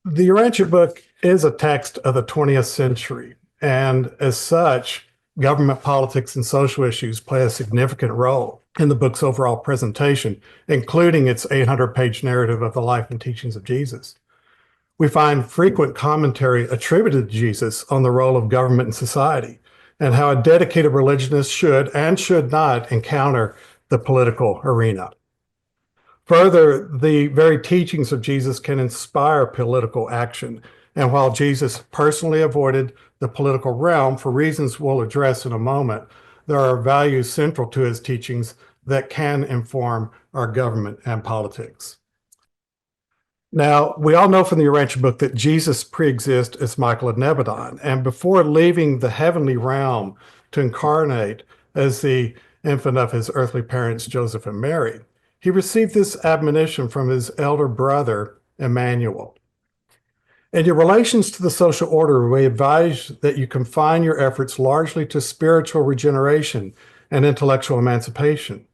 The Urantia book is a text of the 20th century, and as such, government politics and social issues play a significant role in the book's overall presentation, including its 800-page narrative of the life and teachings of Jesus. We find frequent commentary attributed to Jesus on the role of government in society and how a dedicated religionist should and should not encounter the political arena. Further, the very teachings of Jesus can inspire political action. And while Jesus personally avoided the political realm for reasons we'll address in a moment, there are values central to his teachings that can inform our government and politics. Now, we all know from the Urantia book that Jesus pre-exists as Michael of Nebadon, and before leaving the heavenly realm to incarnate as the infant of his earthly parents, Joseph and Mary, he received this admonition from his elder brother, Emmanuel. In your relations to the social order, we advise that you confine your efforts largely to spiritual regeneration and intellectual emancipation.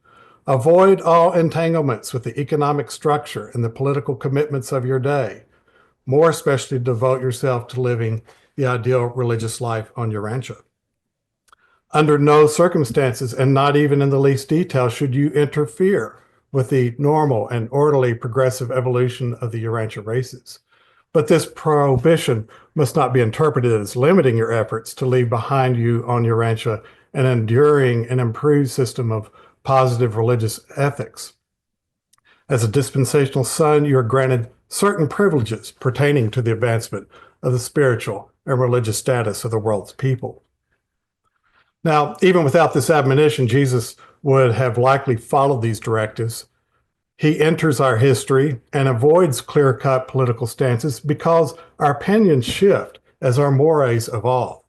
Avoid all entanglements with the economic structure and the political commitments of your day. More especially, devote yourself to living the ideal religious life on Urantia. Under no circumstances, and not even in the least detail, should you interfere with the normal and orderly progressive evolution of the Urantia races. But this prohibition must not be interpreted as limiting your efforts to leave behind you on Urantia an enduring and improved system of positive religious ethics. As a dispensational son, you are granted certain privileges pertaining to the advancement of the spiritual and religious status of the world's people. Now, even without this admonition, Jesus would have likely followed these directives. He enters our history and avoids clear-cut political stances because our opinions shift as our mores evolve.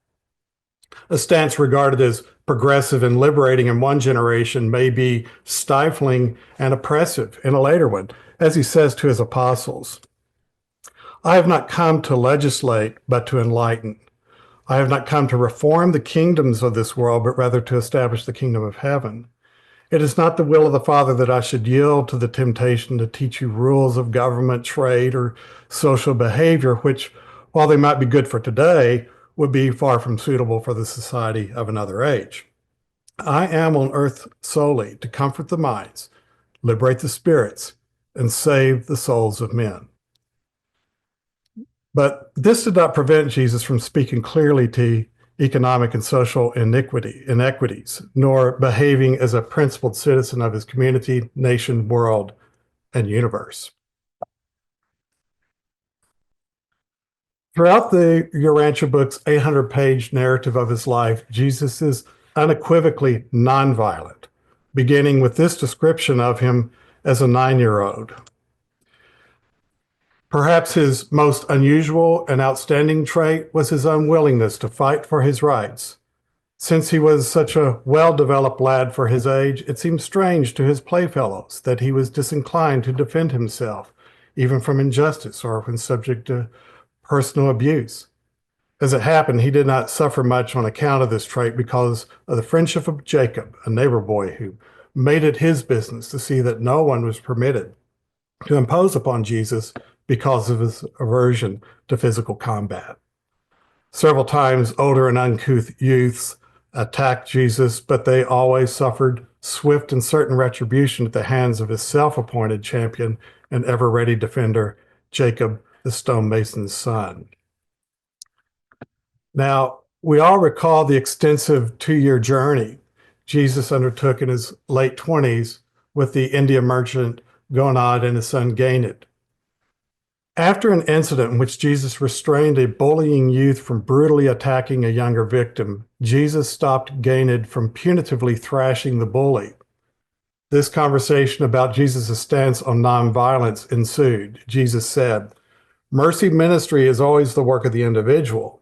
A stance regarded as progressive and liberating in one generation may be stifling and oppressive in a later one, as he says to his apostles. I have not come to legislate, but to enlighten. I have not come to reform the kingdoms of this world, but rather to establish the kingdom of heaven. It is not the will of the Father that I should yield to the temptation to teach you rules of government, trade, or social behavior, which, while they might be good for today, would be far from suitable for the society of another age. I am on earth solely to comfort the minds, liberate the spirits, and save the souls of men. But this did not prevent Jesus from speaking clearly to economic and social inequities, nor behaving as a principled citizen of his community, nation, world, and universe. Throughout the Urantia book's 800-page narrative of his life, Jesus is unequivocally nonviolent, beginning with this description of him as a 9-year-old. Perhaps his most unusual and outstanding trait was his unwillingness to fight for his rights. Since he was such a well-developed lad for his age, it seemed strange to his playfellows that he was disinclined to defend himself, even from injustice or when subject to personal abuse. As it happened, he did not suffer much on account of this trait because of the friendship of Jacob, a neighbor boy who made it his business to see that no one was permitted to impose upon Jesus because of his aversion to physical combat. Several times, older and uncouth youths attacked Jesus, but they always suffered swift and certain retribution at the hands of his self-appointed champion and ever-ready defender, Jacob, the stonemason's son. Now, we all recall the extensive 2-year journey Jesus undertook in his late 20s with the India merchant Gonad and his son Ganid. After an incident in which Jesus restrained a bullying youth from brutally attacking a younger victim, Jesus stopped Ganid from punitively thrashing the bully. This conversation about Jesus' stance on nonviolence ensued. Jesus said, "Mercy ministry is always the work of the individual,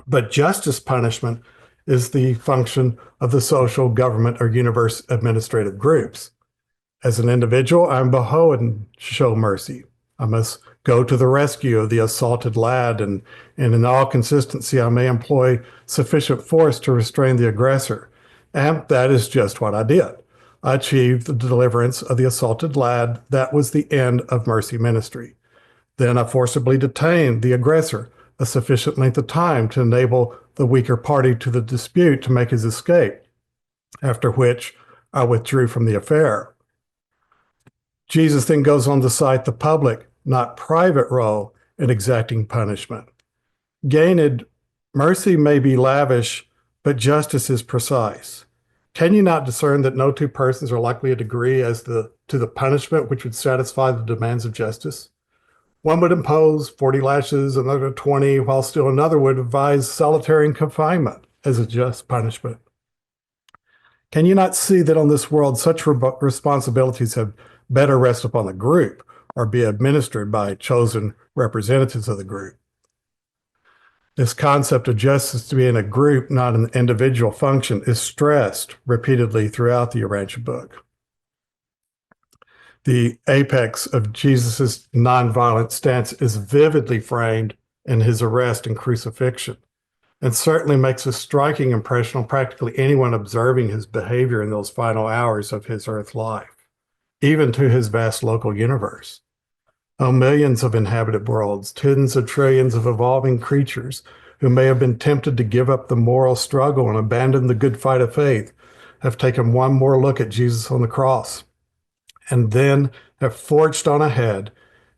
but justice punishment is the function of the social, government, or universe administrative groups. As an individual, I'm beholden to show mercy. I must go to the rescue of the assaulted lad, and in all consistency, I may employ sufficient force to restrain the aggressor. And that is just what I did. I achieved the deliverance of the assaulted lad. That was the end of mercy ministry. Then I forcibly detained the aggressor a sufficient length of time to enable the weaker party to the dispute to make his escape, after which I withdrew from the affair. Jesus then goes on to cite the public, not private, role in exacting punishment. Gained, mercy may be lavish, but justice is precise. Can you not discern that no two persons are likely to agree as to the punishment which would satisfy the demands of justice? One would impose 40 lashes, another 20, while still another would advise solitary confinement as a just punishment. Can you not see that on this world such responsibilities have better rest upon the group or be administered by chosen representatives of the group? This concept of justice to be in a group, not an individual function, is stressed repeatedly throughout the Urantia book. The apex of Jesus' nonviolent stance is vividly framed in his arrest and crucifixion, and certainly makes a striking impression on practically anyone observing his behavior in those final hours of his earth life, even to his vast local universe. Oh, millions of inhabited worlds, tens of trillions of evolving creatures who may have been tempted to give up the moral struggle and abandon the good fight of faith have taken one more look at Jesus on the cross, and then have forged on ahead,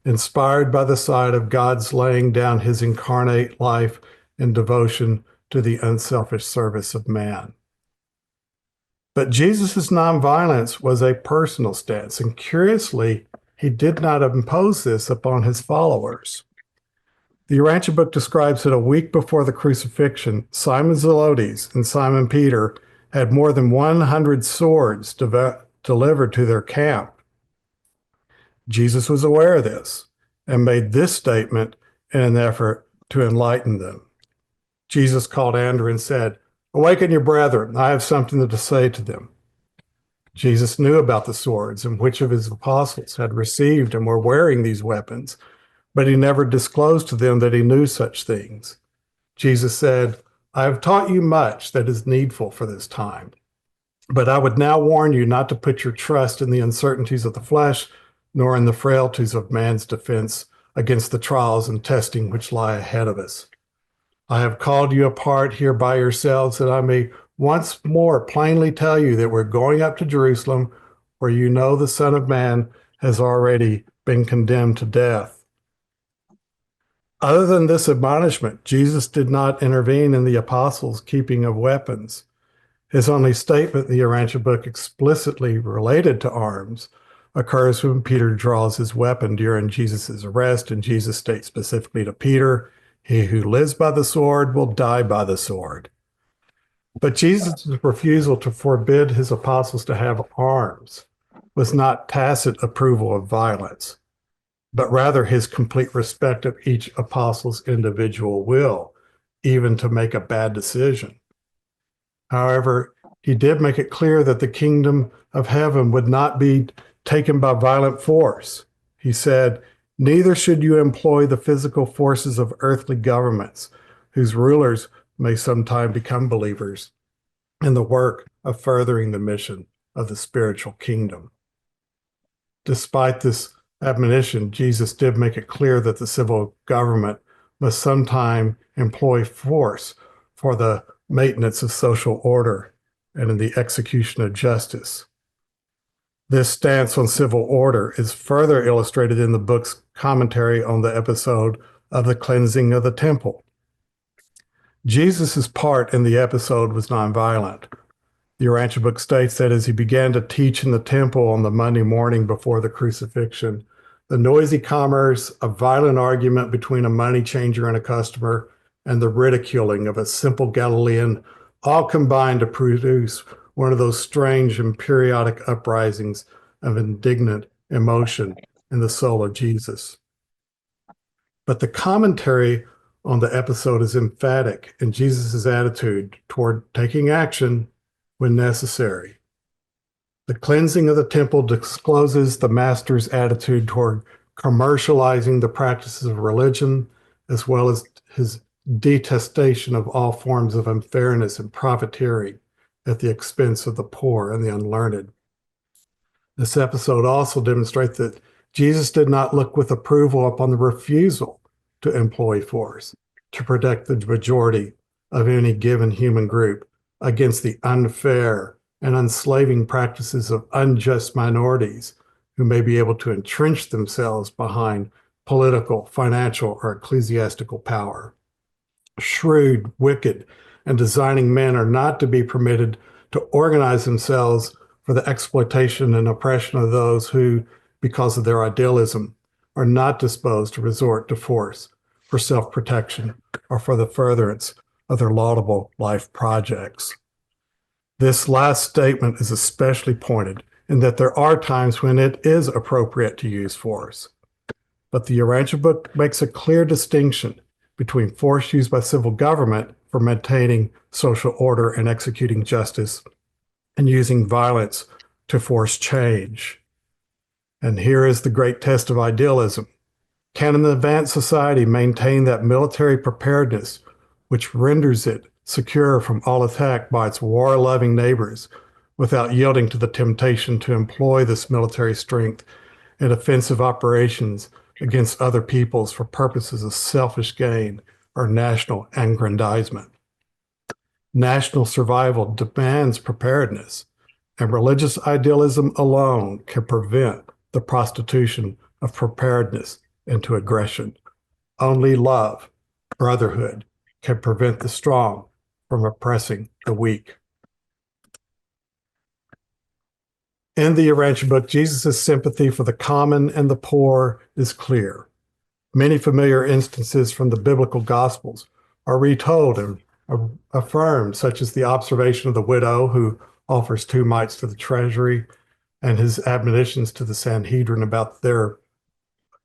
inspired by the sight of God's laying down his incarnate life in devotion to the unselfish service of man. But Jesus' nonviolence was a personal stance, and curiously, he did not impose this upon his followers. The Urantia book describes that a week before the crucifixion, Simon Zelotes and Simon Peter had more than 100 swords delivered to their camp. Jesus was aware of this and made this statement in an effort to enlighten them. Jesus called Andrew and said, "Awaken your brethren, I have something to say to them." Jesus knew about the swords and which of his apostles had received and were wearing these weapons, but he never disclosed to them that he knew such things. Jesus said, "I have taught you much that is needful for this time, but I would now warn you not to put your trust in the uncertainties of the flesh, nor in the frailties of man's defense against the trials and testing which lie ahead of us. I have called you apart here by yourselves that I may once more plainly tell you that we're going up to Jerusalem, where you know the Son of Man has already been condemned to death." Other than this admonishment, Jesus did not intervene in the apostles' keeping of weapons. His only statement in the Urantia book explicitly related to arms occurs when Peter draws his weapon during Jesus' arrest, and Jesus states specifically to Peter, "He who lives by the sword will die by the sword." But Jesus' refusal to forbid his apostles to have arms was not tacit approval of violence, but rather his complete respect of each apostle's individual will, even to make a bad decision. However, he did make it clear that the kingdom of heaven would not be taken by violent force. He said, "Neither should you employ the physical forces of earthly governments, whose rulers may sometime become believers, in the work of furthering the mission of the spiritual kingdom." Despite this admonition, Jesus did make it clear that the civil government must sometime employ force for the maintenance of social order and in the execution of justice. This stance on civil order is further illustrated in the book's commentary on the episode of the cleansing of the temple. Jesus' part in the episode was nonviolent. The Urantia book states that as he began to teach in the temple on the Monday morning before the crucifixion, the noisy commerce, a violent argument between a money changer and a customer, and the ridiculing of a simple Galilean all combined to produce one of those strange and periodic uprisings of indignant emotion in the soul of Jesus. But the commentary on the episode is emphatic in Jesus' attitude toward taking action when necessary. The cleansing of the temple discloses the master's attitude toward commercializing the practices of religion, as well as his detestation of all forms of unfairness and profiteering at the expense of the poor and the unlearned. This episode also demonstrates that Jesus did not look with approval upon the refusal to employ force to protect the majority of any given human group against the unfair and enslaving practices of unjust minorities who may be able to entrench themselves behind political, financial, or ecclesiastical power. Shrewd, wicked, and designing men are not to be permitted to organize themselves for the exploitation and oppression of those who, because of their idealism, are not disposed to resort to force for self-protection or for the furtherance of their laudable life projects. This last statement is especially pointed in that there are times when it is appropriate to use force. But the Urantia book makes a clear distinction between force used by civil government for maintaining social order and executing justice and using violence to force change. And here is the great test of idealism. Can an advanced society maintain that military preparedness which renders it secure from all attack by its war-loving neighbors without yielding to the temptation to employ this military strength in offensive operations against other peoples for purposes of selfish gain or national aggrandizement? National survival demands preparedness, and religious idealism alone can prevent the prostitution of preparedness into aggression. Only love, brotherhood, can prevent the strong from oppressing the weak. In the Urantia book, Jesus' sympathy for the common and the poor is clear. Many familiar instances from the biblical Gospels are retold and affirmed, such as the observation of the widow who offers 2 mites to the treasury and his admonitions to the Sanhedrin about their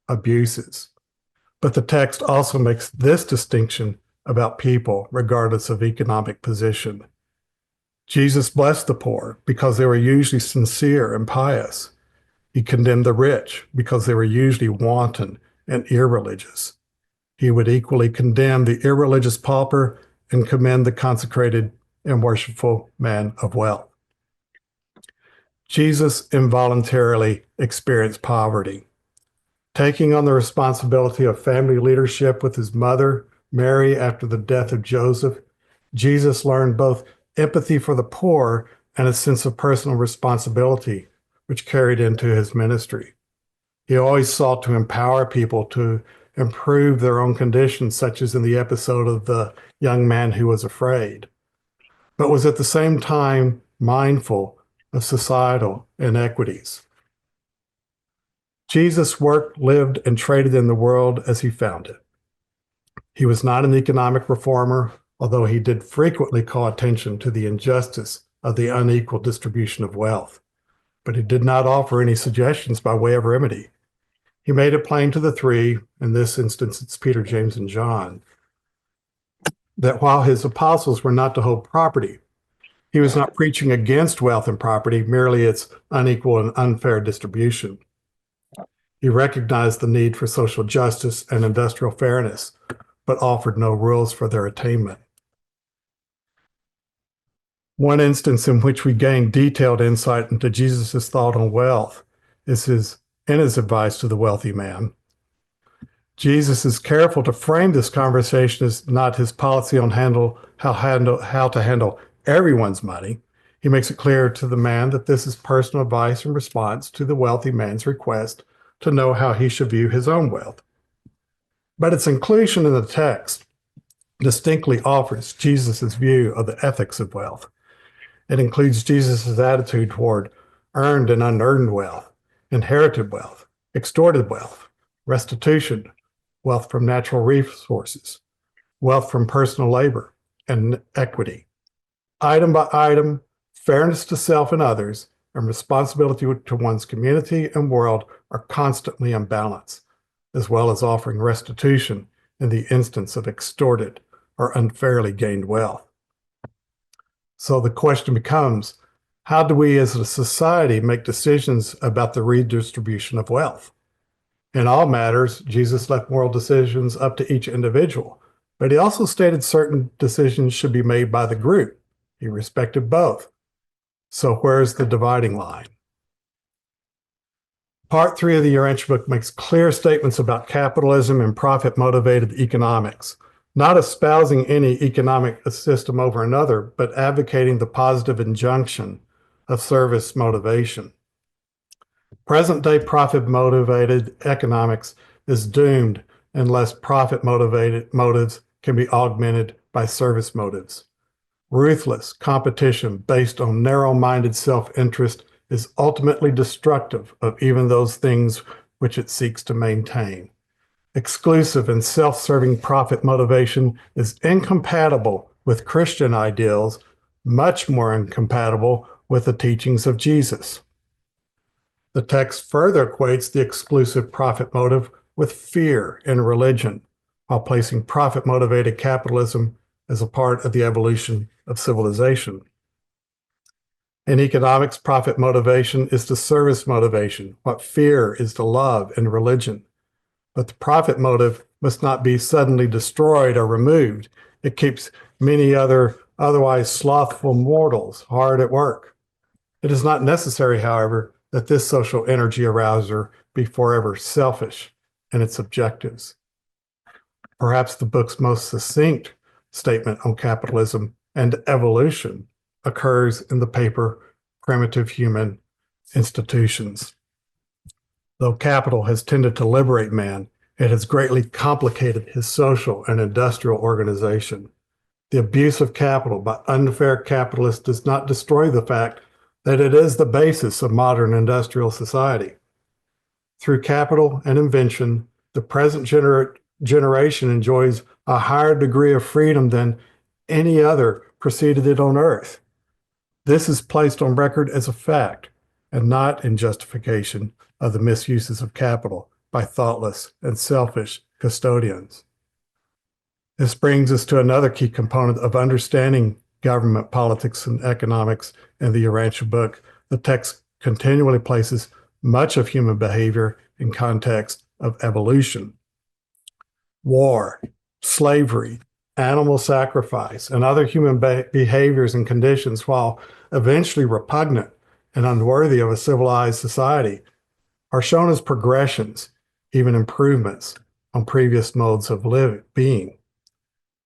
abuses. But the text also makes this distinction about people regardless of economic position. Jesus blessed the poor because they were usually sincere and pious. He condemned the rich because they were usually wanton and irreligious. He would equally condemn the irreligious pauper and commend the consecrated and worshipful man of wealth. Jesus involuntarily experienced poverty. Taking on the responsibility of family leadership with his mother, Mary, after the death of Joseph, Jesus learned both empathy for the poor and a sense of personal responsibility, which carried into his ministry. He always sought to empower people to improve their own conditions, such as in the episode of the young man who was afraid, but was at the same time mindful of societal inequities. Jesus worked, lived, and traded in the world as he found it. He was not an economic reformer, although he did frequently call attention to the injustice of the unequal distribution of wealth. But he did not offer any suggestions by way of remedy. He made it plain to the 3, in this instance it's Peter, James, and John, that while his apostles were not to hold property, he was not preaching against wealth and property, merely its unequal and unfair distribution. He recognized the need for social justice and industrial fairness, but offered no rules for their attainment. One instance in which we gain detailed insight into Jesus' thought on wealth is in his advice to the wealthy man. Jesus is careful to frame this conversation as not his policy on how to handle everyone's money. He makes it clear to the man that this is personal advice in response to the wealthy man's request to know how he should view his own wealth. But its inclusion in the text distinctly offers Jesus' view of the ethics of wealth. It includes Jesus' attitude toward earned and unearned wealth, inherited wealth, extorted wealth, restitution, wealth from natural resources, wealth from personal labor, and equity. Item by item, fairness to self and others, and responsibility to one's community and world are constantly in balance, as well as offering restitution in the instance of extorted or unfairly gained wealth. So the question becomes, how do we as a society make decisions about the redistribution of wealth? In all matters, Jesus left moral decisions up to each individual, but he also stated certain decisions should be made by the group. He respected both. So where's the dividing line? Part 3 of the Urantia book makes clear statements about capitalism and profit-motivated economics, not espousing any economic system over another, but advocating the positive injunction of service motivation. Present-day profit-motivated economics is doomed unless profit-motivated motives can be augmented by service motives. Ruthless competition based on narrow-minded self-interest is ultimately destructive of even those things which it seeks to maintain. Exclusive and self-serving profit motivation is incompatible with Christian ideals, much more incompatible with the teachings of Jesus. The text further equates the exclusive profit motive with fear in religion, while placing profit-motivated capitalism as a part of the evolution of civilization. In economics, profit motivation is to service motivation, what fear is to love in religion. But the profit motive must not be suddenly destroyed or removed. It keeps many otherwise slothful mortals hard at work. It is not necessary, however, that this social energy arouser be forever selfish in its objectives. Perhaps the book's most succinct statement on capitalism and evolution occurs in the paper Primitive Human Institutions. Though capital has tended to liberate man, it has greatly complicated his social and industrial organization. The abuse of capital by unfair capitalists does not destroy the fact that it is the basis of modern industrial society. Through capital and invention, the present generation enjoys a higher degree of freedom than any other preceded it on earth. This is placed on record as a fact and not in justification of the misuses of capital by thoughtless and selfish custodians. This brings us to another key component of understanding government, politics, and economics in the Urantia book. The text continually places much of human behavior in context of evolution. War, slavery, animal sacrifice, and other human behaviors and conditions, while eventually repugnant and unworthy of a civilized society, are shown as progressions, even improvements on previous modes of being.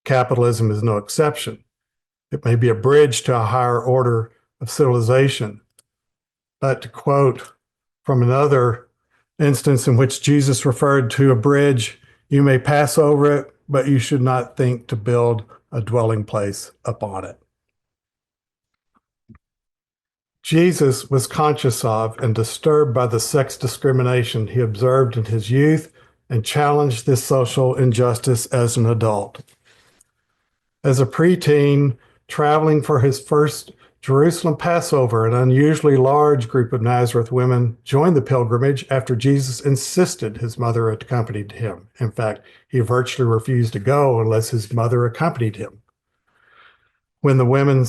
Capitalism is no exception. It may be a bridge to a higher order of civilization. But to quote from another instance in which Jesus referred to a bridge, you may pass over it, but you should not think to build a dwelling place upon it. Jesus was conscious of and disturbed by the sex discrimination he observed in his youth and challenged this social injustice as an adult. As a preteen, traveling for his first Jerusalem Passover, an unusually large group of Nazareth women joined the pilgrimage after Jesus insisted his mother accompanied him. In fact, he virtually refused to go unless his mother accompanied him. When the women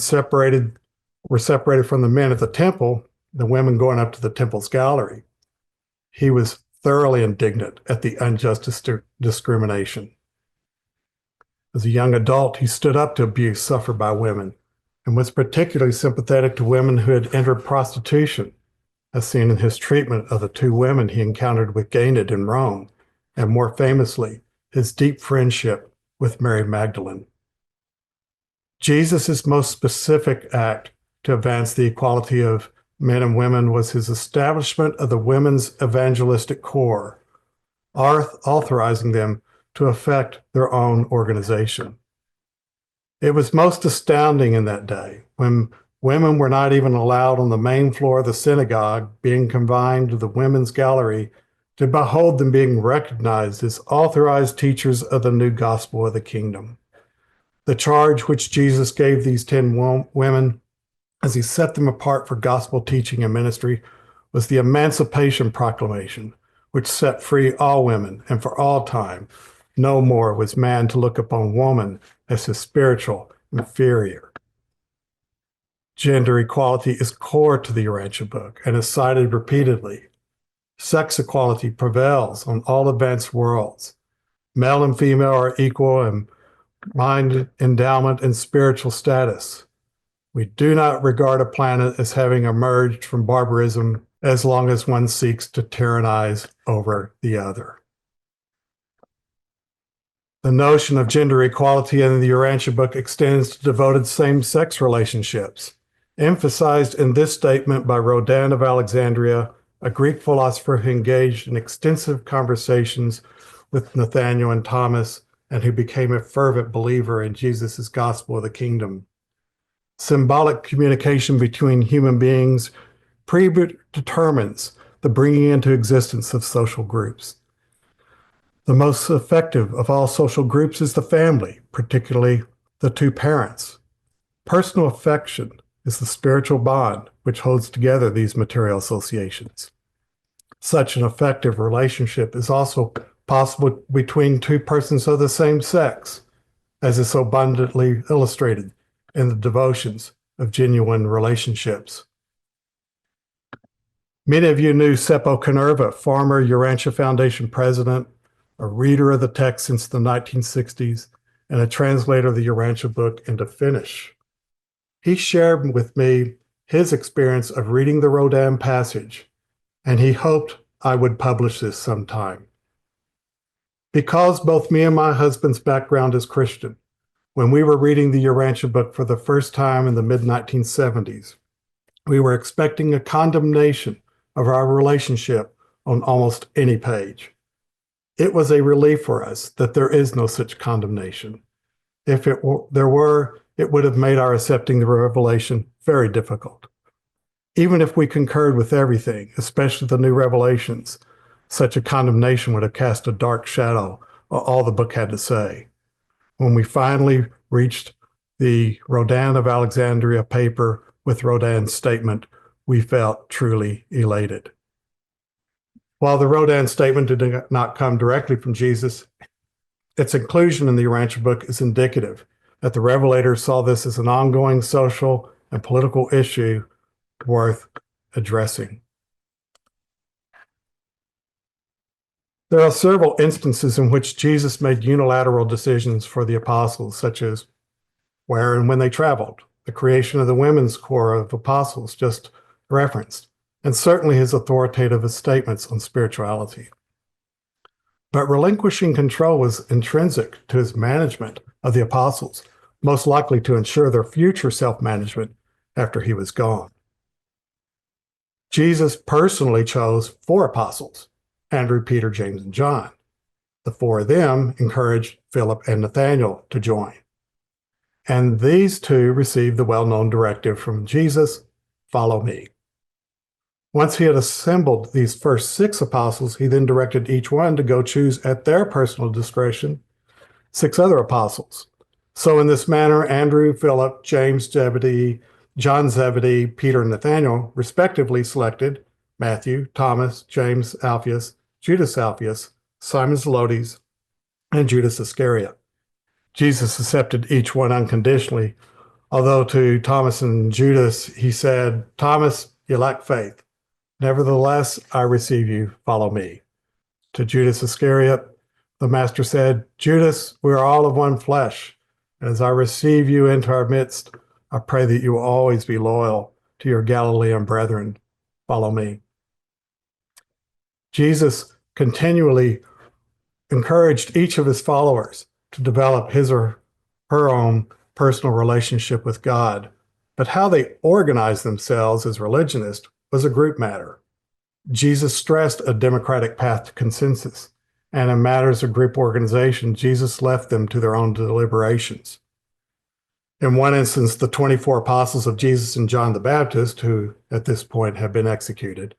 were separated from the men at the temple, the women going up to the temple's gallery, he was thoroughly indignant at the unjust discrimination. As a young adult, he stood up to abuse suffered by women and was particularly sympathetic to women who had entered prostitution, as seen in his treatment of the two women he encountered with Ganid in Rome, and more famously, his deep friendship with Mary Magdalene. Jesus' most specific act to advance the equality of men and women was his establishment of the Women's Evangelistic Corps, authorizing them to effect their own organization. It was most astounding in that day when women were not even allowed on the main floor of the synagogue, being confined to the women's gallery, to behold them being recognized as authorized teachers of the new gospel of the kingdom. The charge which Jesus gave these 10 women as he set them apart for gospel teaching and ministry was the Emancipation Proclamation, which set free all women and for all time. No more was man to look upon woman as his spiritual inferior. Gender equality is core to the Urantia book and is cited repeatedly. Sex equality prevails on all advanced worlds. Male and female are equal in mind, endowment, and spiritual status. We do not regard a planet as having emerged from barbarism as long as one seeks to tyrannize over the other. The notion of gender equality in the Urantia book extends to devoted same-sex relationships, emphasized in this statement by Rodin of Alexandria, a Greek philosopher who engaged in extensive conversations with Nathaniel and Thomas, and who became a fervent believer in Jesus' gospel of the kingdom. Symbolic communication between human beings predetermines the bringing into existence of social groups. The most effective of all social groups is the family, particularly the two parents. Personal affection is the spiritual bond which holds together these material associations. Such an effective relationship is also possible between two persons of the same sex, as is so abundantly illustrated in the devotions of genuine relationships. Many of you knew Seppo Kanerva, former Urantia Foundation president, a reader of the text since the 1960s, and a translator of the Urantia book into Finnish. He shared with me his experience of reading the Rodin passage, and he hoped I would publish this sometime. Because both me and my husband's background is Christian, when we were reading the Urantia book for the first time in the mid-1970s, we were expecting a condemnation of our relationship on almost any page. It was a relief for us that there is no such condemnation. If there were, it would have made our accepting the revelation very difficult. Even if we concurred with everything, especially the new revelations, such a condemnation would have cast a dark shadow on all the book had to say. When we finally reached the Rodin of Alexandria paper with Rodin's statement, we felt truly elated. While the Rodin statement did not come directly from Jesus, its inclusion in the Urantia book is indicative that the Revelator saw this as an ongoing social and political issue worth addressing. There are several instances in which Jesus made unilateral decisions for the apostles, such as where and when they traveled, the creation of the women's corps of apostles just referenced, and certainly his authoritative statements on spirituality. But relinquishing control was intrinsic to his management of the apostles, most likely to ensure their future self-management after he was gone. Jesus personally chose 4 apostles, Andrew, Peter, James, and John. The 4 of them encouraged Philip and Nathaniel to join. And these 2 received the well-known directive from Jesus, "Follow me." Once he had assembled these first 6 apostles, he then directed each one to go choose at their personal discretion 6 other apostles. So in this manner, Andrew, Philip, James, Zebedee, John Zebedee, Peter, and Nathaniel respectively selected Matthew, Thomas, James, Alphaeus, Judas Alphaeus, Simon Zelotes, and Judas Iscariot. Jesus accepted each one unconditionally, although to Thomas and Judas, he said, "Thomas, you lack faith. Nevertheless, I receive you, follow me." To Judas Iscariot, the master said, "Judas, we are all of one flesh. And as I receive you into our midst, I pray that you will always be loyal to your Galilean brethren. Follow me." Jesus continually encouraged each of his followers to develop his or her own personal relationship with God. But how they organized themselves as religionists was a group matter. Jesus stressed a democratic path to consensus, and in matters of group organization, Jesus left them to their own deliberations. In one instance, the 24 apostles of Jesus and John the Baptist, who at this point had been executed,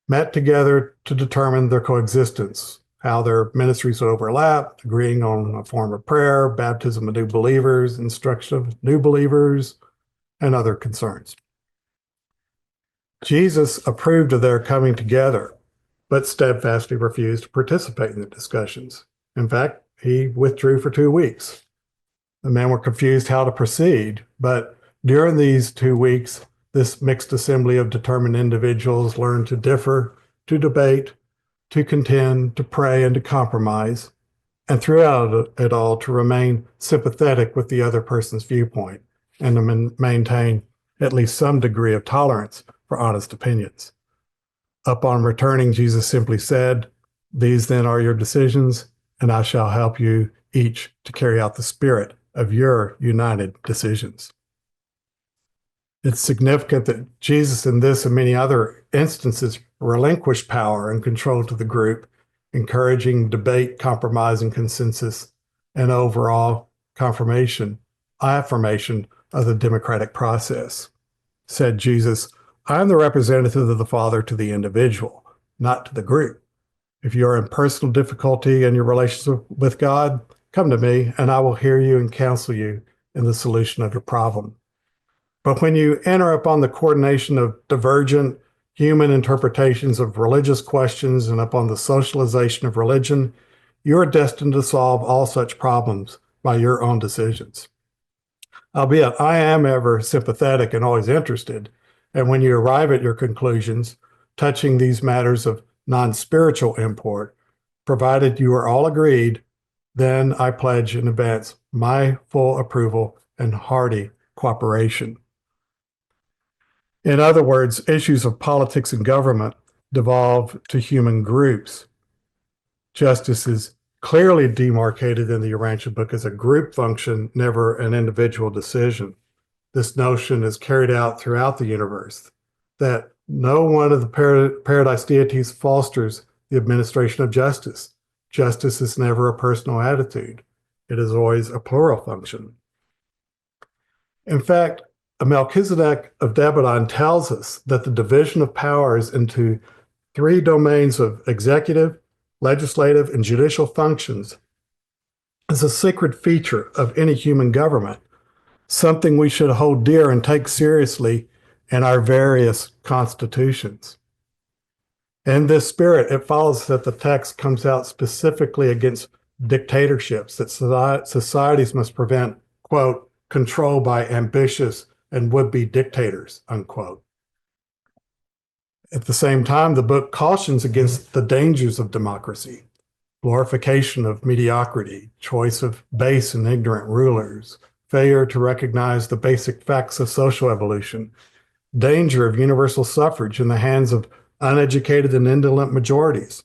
met together to determine their coexistence, how their ministries would overlap, agreeing on a form of prayer, baptism of new believers, instruction of new believers, and other concerns. Jesus approved of their coming together, but steadfastly refused to participate in the discussions. In fact, he withdrew for 2 weeks. The men were confused how to proceed, but during these 2 weeks, this mixed assembly of determined individuals learned to differ, to debate, to contend, to pray, and to compromise, and throughout it all to remain sympathetic with the other person's viewpoint and to maintain at least some degree of tolerance for honest opinions. Upon returning, Jesus simply said, "These then are your decisions, and I shall help you each to carry out the spirit of your united decisions." It's significant that Jesus, in this and many other instances, relinquished power and control to the group, encouraging debate, compromise, and consensus, and overall affirmation of the democratic process. Said Jesus, "I am the representative of the Father to the individual, not to the group. If you are in personal difficulty in your relationship with God, come to me, and I will hear you and counsel you in the solution of your problem. But when you enter upon the coordination of divergent human interpretations of religious questions and upon the socialization of religion, you are destined to solve all such problems by your own decisions. Albeit I am ever sympathetic and always interested, and when you arrive at your conclusions touching these matters of non-spiritual import, provided you are all agreed, then I pledge in advance my full approval and hearty cooperation." In other words, issues of politics and government devolve to human groups. Justice is clearly demarcated in the Urantia book as a group function, never an individual decision. This notion is carried out throughout the universe, that no one of the paradise deities fosters the administration of justice. Justice is never a personal attitude. It is always a plural function. In fact, a Melchizedek of Nebadon tells us that the division of powers into three domains of executive, legislative, and judicial functions is a sacred feature of any human government, something we should hold dear and take seriously in our various constitutions. In this spirit, it follows that the text comes out specifically against dictatorships, that societies must prevent, quote, "control by ambitious and would-be dictators," unquote. At the same time, the book cautions against the dangers of democracy, glorification of mediocrity, choice of base and ignorant rulers, failure to recognize the basic facts of social evolution, danger of universal suffrage in the hands of uneducated and indolent majorities,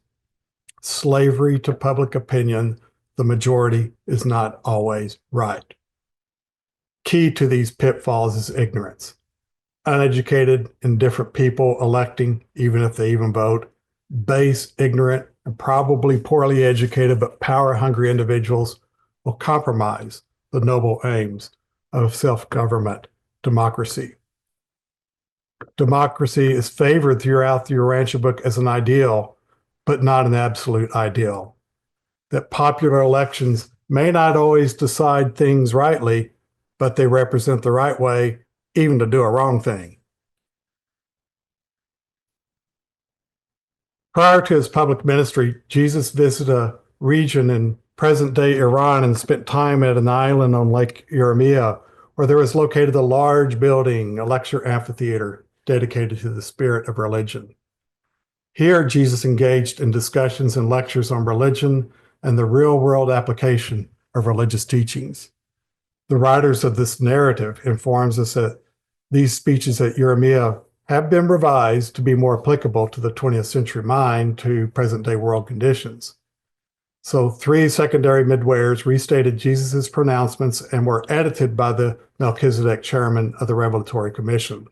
slavery to public opinion. The majority is not always right. Key to these pitfalls is ignorance. Uneducated, indifferent people electing, even if they even vote, base, ignorant, and probably poorly educated but power-hungry individuals will compromise the noble aims of self-government democracy. Democracy is favored throughout the Urantia book as an ideal, but not an absolute ideal. That popular elections may not always decide things rightly, but they represent the right way, even to do a wrong thing. Prior to his public ministry, Jesus visited a region in present-day Iran and spent time at an island on Lake Urantia, where there was located a large building, a lecture amphitheater, dedicated to the spirit of religion. Here, Jesus engaged in discussions and lectures on religion and the real-world application of religious teachings. The writers of this narrative informs us that these speeches at Urantia have been revised to be more applicable to the 20th century mind to present-day world conditions. So 3 secondary midwares restated Jesus' pronouncements and were edited by the Melchizedek chairman of the Revelatory Commission.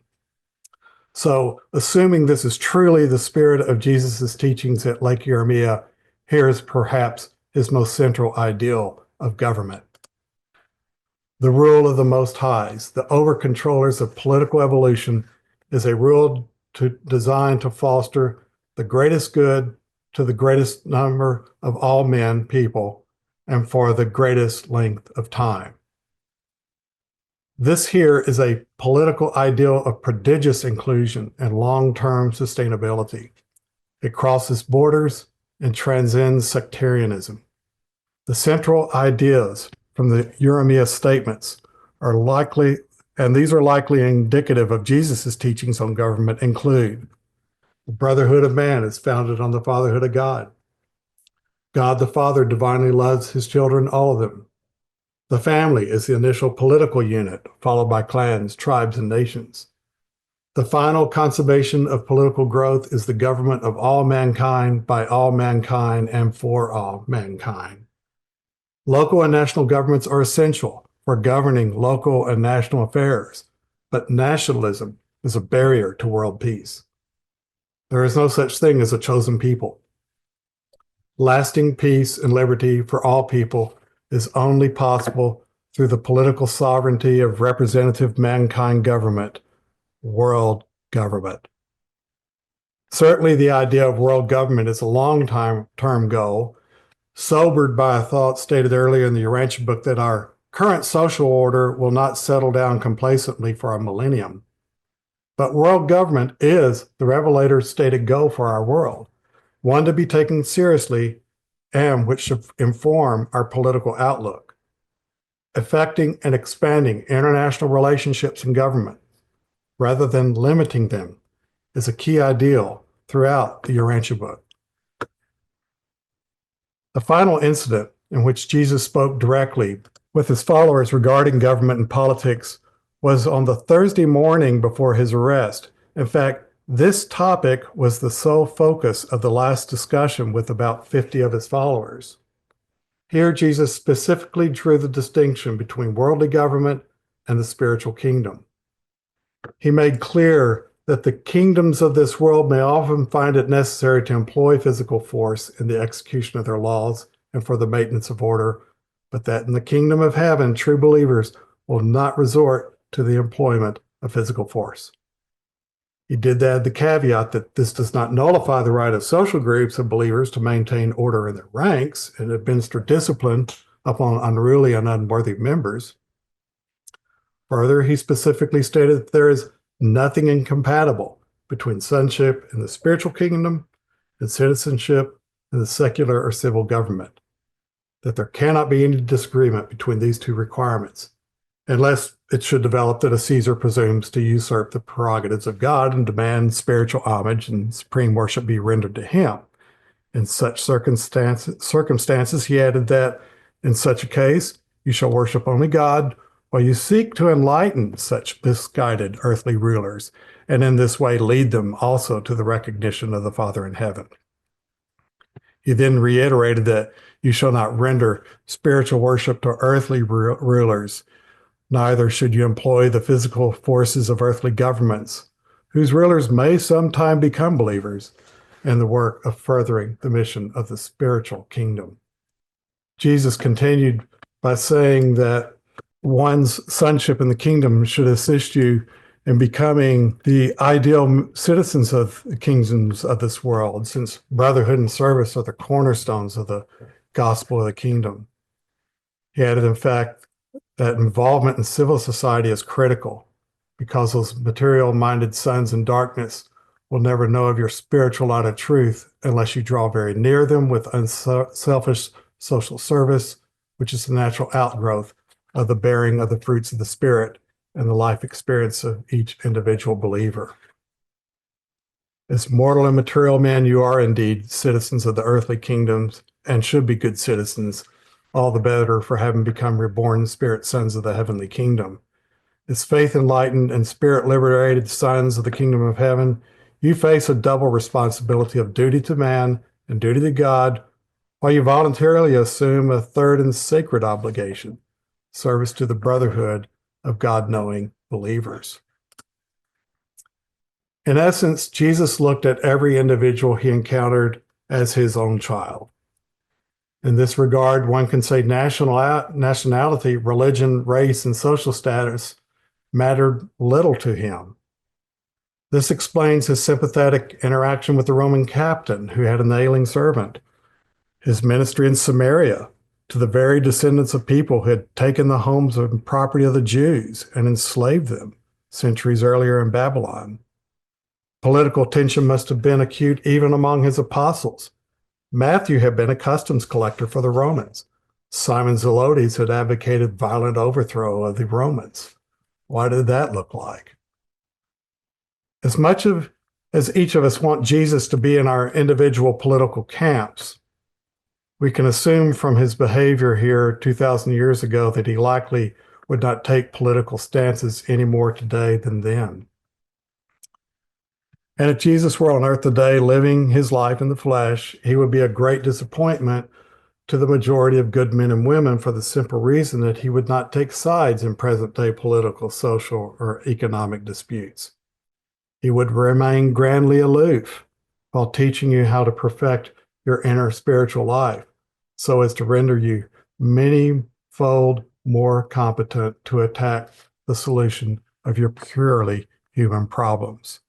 So assuming this is truly the spirit of Jesus' teachings at Lake Urantia, here is perhaps his most central ideal of government. The rule of the Most Highs, the over-controllers of political evolution, is a rule designed to foster the greatest good to the greatest number of all men, people, and for the greatest length of time. This here is a political ideal of prodigious inclusion and long-term sustainability. It crosses borders and transcends sectarianism. The central ideas from the Urantia statements are likely, and these are likely indicative of Jesus' teachings on government, include: the brotherhood of man is founded on the fatherhood of God. God the Father divinely loves his children, all of them. The family is the initial political unit, followed by clans, tribes, and nations. The final consummation of political growth is the government of all mankind, by all mankind, and for all mankind. Local and national governments are essential for governing local and national affairs, but nationalism is a barrier to world peace. There is no such thing as a chosen people. Lasting peace and liberty for all people is only possible through the political sovereignty of representative mankind government, world government. Certainly, the idea of world government is a long-term goal, sobered by a thought stated earlier in the Urantia book that our current social order will not settle down complacently for a millennium. But world government is the Revelator's stated goal for our world, one to be taken seriously and which should inform our political outlook. Affecting and expanding international relationships in government, rather than limiting them, is a key ideal throughout the Urantia book. The final incident in which Jesus spoke directly with his followers regarding government and politics was on the Thursday morning before his arrest. In fact, this topic was the sole focus of the last discussion with about 50 of his followers. Here, Jesus specifically drew the distinction between worldly government and the spiritual kingdom. He made clear that the kingdoms of this world may often find it necessary to employ physical force in the execution of their laws and for the maintenance of order, but that in the kingdom of heaven, true believers will not resort to the employment of physical force. He did add the caveat that this does not nullify the right of social groups of believers to maintain order in their ranks and administer discipline upon unruly and unworthy members. Further, he specifically stated that there is nothing incompatible between sonship in the spiritual kingdom and citizenship in the secular or civil government, that there cannot be any disagreement between these two requirements, unless it should develop that a Caesar presumes to usurp the prerogatives of God and demand spiritual homage and supreme worship be rendered to him. In such circumstances, he added that in such a case, you shall worship only God, while you seek to enlighten such misguided earthly rulers, and in this way lead them also to the recognition of the Father in heaven. He then reiterated that you shall not render spiritual worship to earthly rulers, neither should you employ the physical forces of earthly governments, whose rulers may sometime become believers, in the work of furthering the mission of the spiritual kingdom. Jesus continued by saying that one's sonship in the kingdom should assist you in becoming the ideal citizens of the kingdoms of this world, since brotherhood and service are the cornerstones of the gospel of the kingdom. He added, in fact, that involvement in civil society is critical because those material-minded sons in darkness will never know of your spiritual light of truth unless you draw very near them with unselfish social service, which is the natural outgrowth of the bearing of the fruits of the Spirit and the life experience of each individual believer. As mortal and material men, you are indeed citizens of the earthly kingdoms and should be good citizens, all the better for having become reborn spirit sons of the heavenly kingdom. As faith enlightened and spirit liberated sons of the kingdom of heaven, you face a double responsibility of duty to man and duty to God, while you voluntarily assume a third and sacred obligation, service to the brotherhood of God-knowing believers. In essence, Jesus looked at every individual he encountered as his own child. In this regard, one can say nationality, religion, race, and social status mattered little to him. This explains his sympathetic interaction with the Roman captain who had an ailing servant, his ministry in Samaria to the very descendants of people who had taken the homes and property of the Jews and enslaved them centuries earlier in Babylon. Political tension must have been acute even among his apostles. Matthew had been a customs collector for the Romans. Simon Zelotes had advocated violent overthrow of the Romans. What did that look like? As much as each of us want Jesus to be in our individual political camps, we can assume from his behavior here 2,000 years ago that he likely would not take political stances any more today than then. And if Jesus were on earth today, living his life in the flesh, he would be a great disappointment to the majority of good men and women for the simple reason that he would not take sides in present day political, social, or economic disputes. He would remain grandly aloof while teaching you how to perfect your inner spiritual life so as to render you many-fold more competent to attack the solution of your purely human problems.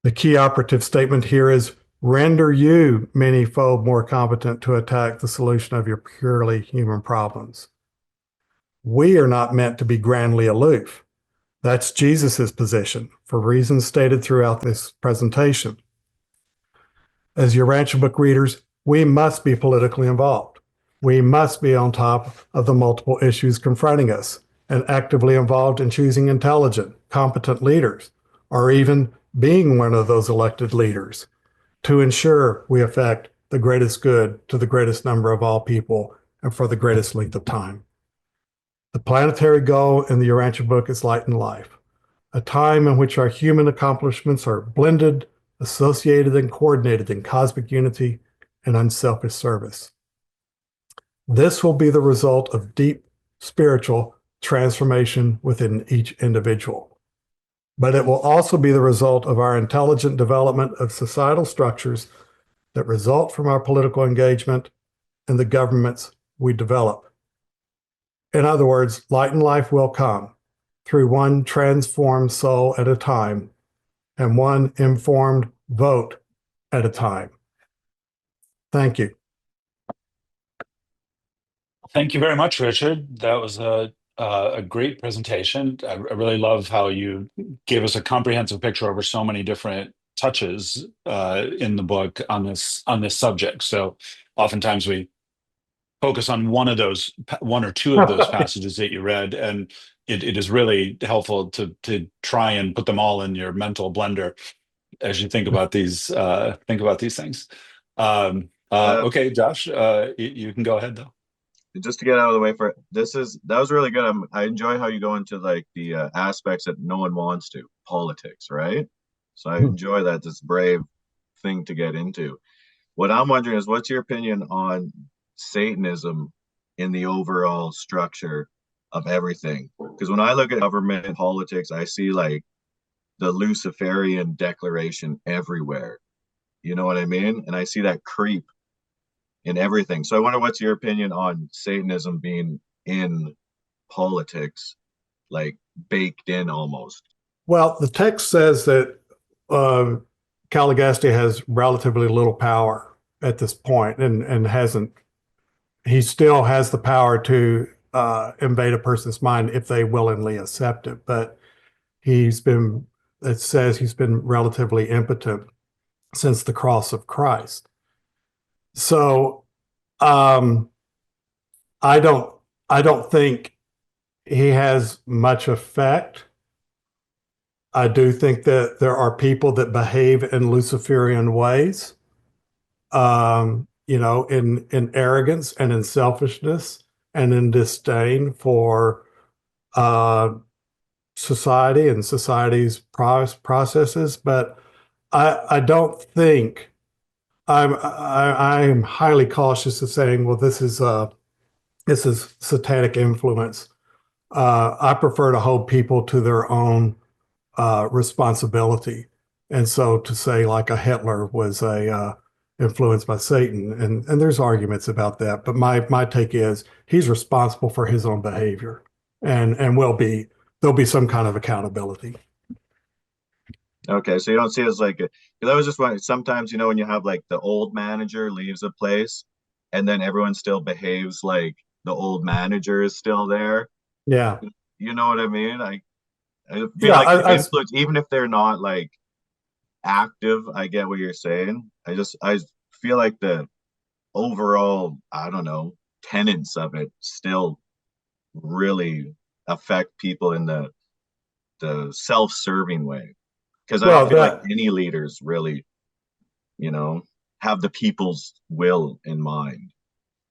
The key operative statement here is render you many-fold more competent to attack the solution of your purely human problems. We are not meant to be grandly aloof. That's Jesus's position for reasons stated throughout this presentation. As Urantia book readers, we must be politically involved. We must be on top of the multiple issues confronting us and actively involved in choosing intelligent, competent leaders, or even being one of those elected leaders to ensure we affect the greatest good to the greatest number of all people and for the greatest length of time. The planetary goal in the Urantia book is light and life, a time in which our human accomplishments are blended, associated, and coordinated in cosmic unity and unselfish service. This will be the result of deep spiritual transformation within each individual. But it will also be the result of our intelligent development of societal structures that result from our political engagement and the governments we develop. In other words, light and life will come through one transformed soul at a time and one informed vote at a time. Thank you. Thank you very much, Richard. That was a great presentation. I really love how you gave us a comprehensive picture over so many different touches in the book on this subject. So oftentimes we focus on one or two of those passages that you read, and it is really helpful to try and put them all in your mental blender as you think about these things. Okay, Josh, you can go ahead though. Just to get out of the way for that was really good. I enjoy how you go into like the aspects that no one wants to, politics, right? So I enjoy that. It's a brave thing to get into. What I'm wondering is, what's your opinion on Satanism in the overall structure of everything? Because when I look at government and politics, I see like the Luciferian declaration everywhere. You know what I mean? And I see that creep in everything. So I wonder, what's your opinion on Satanism being in politics, like baked in almost? Well, the text says that Caligasti has relatively little power at this point and hasn't. He still has the power to invade a person's mind if they willingly accept it, but it says he's been relatively impotent since the cross of Christ. So I don't think he has much effect. I do think that there are people that behave in Luciferian ways, in arrogance and in selfishness and in disdain for society and society's processes. But I don't think I'm highly cautious of saying, well, this is satanic influence. I prefer to hold people to their own responsibility, and so to say like a Hitler was influenced by Satan, and there's arguments about that. But my take is he's responsible for his own behavior, and there'll be some kind of accountability. Okay, so you don't see it as like, because I was just wondering, sometimes, when you have like the old manager leaves a place and then everyone still behaves like the old manager is still there. Yeah. You know what I mean? I feel like the influence, even if they're not like active, I get what you're saying. I feel like the overall, I don't know, tenets of it still really affect people in the self-serving way. Because I don't feel like any leaders really, have the people's will in mind.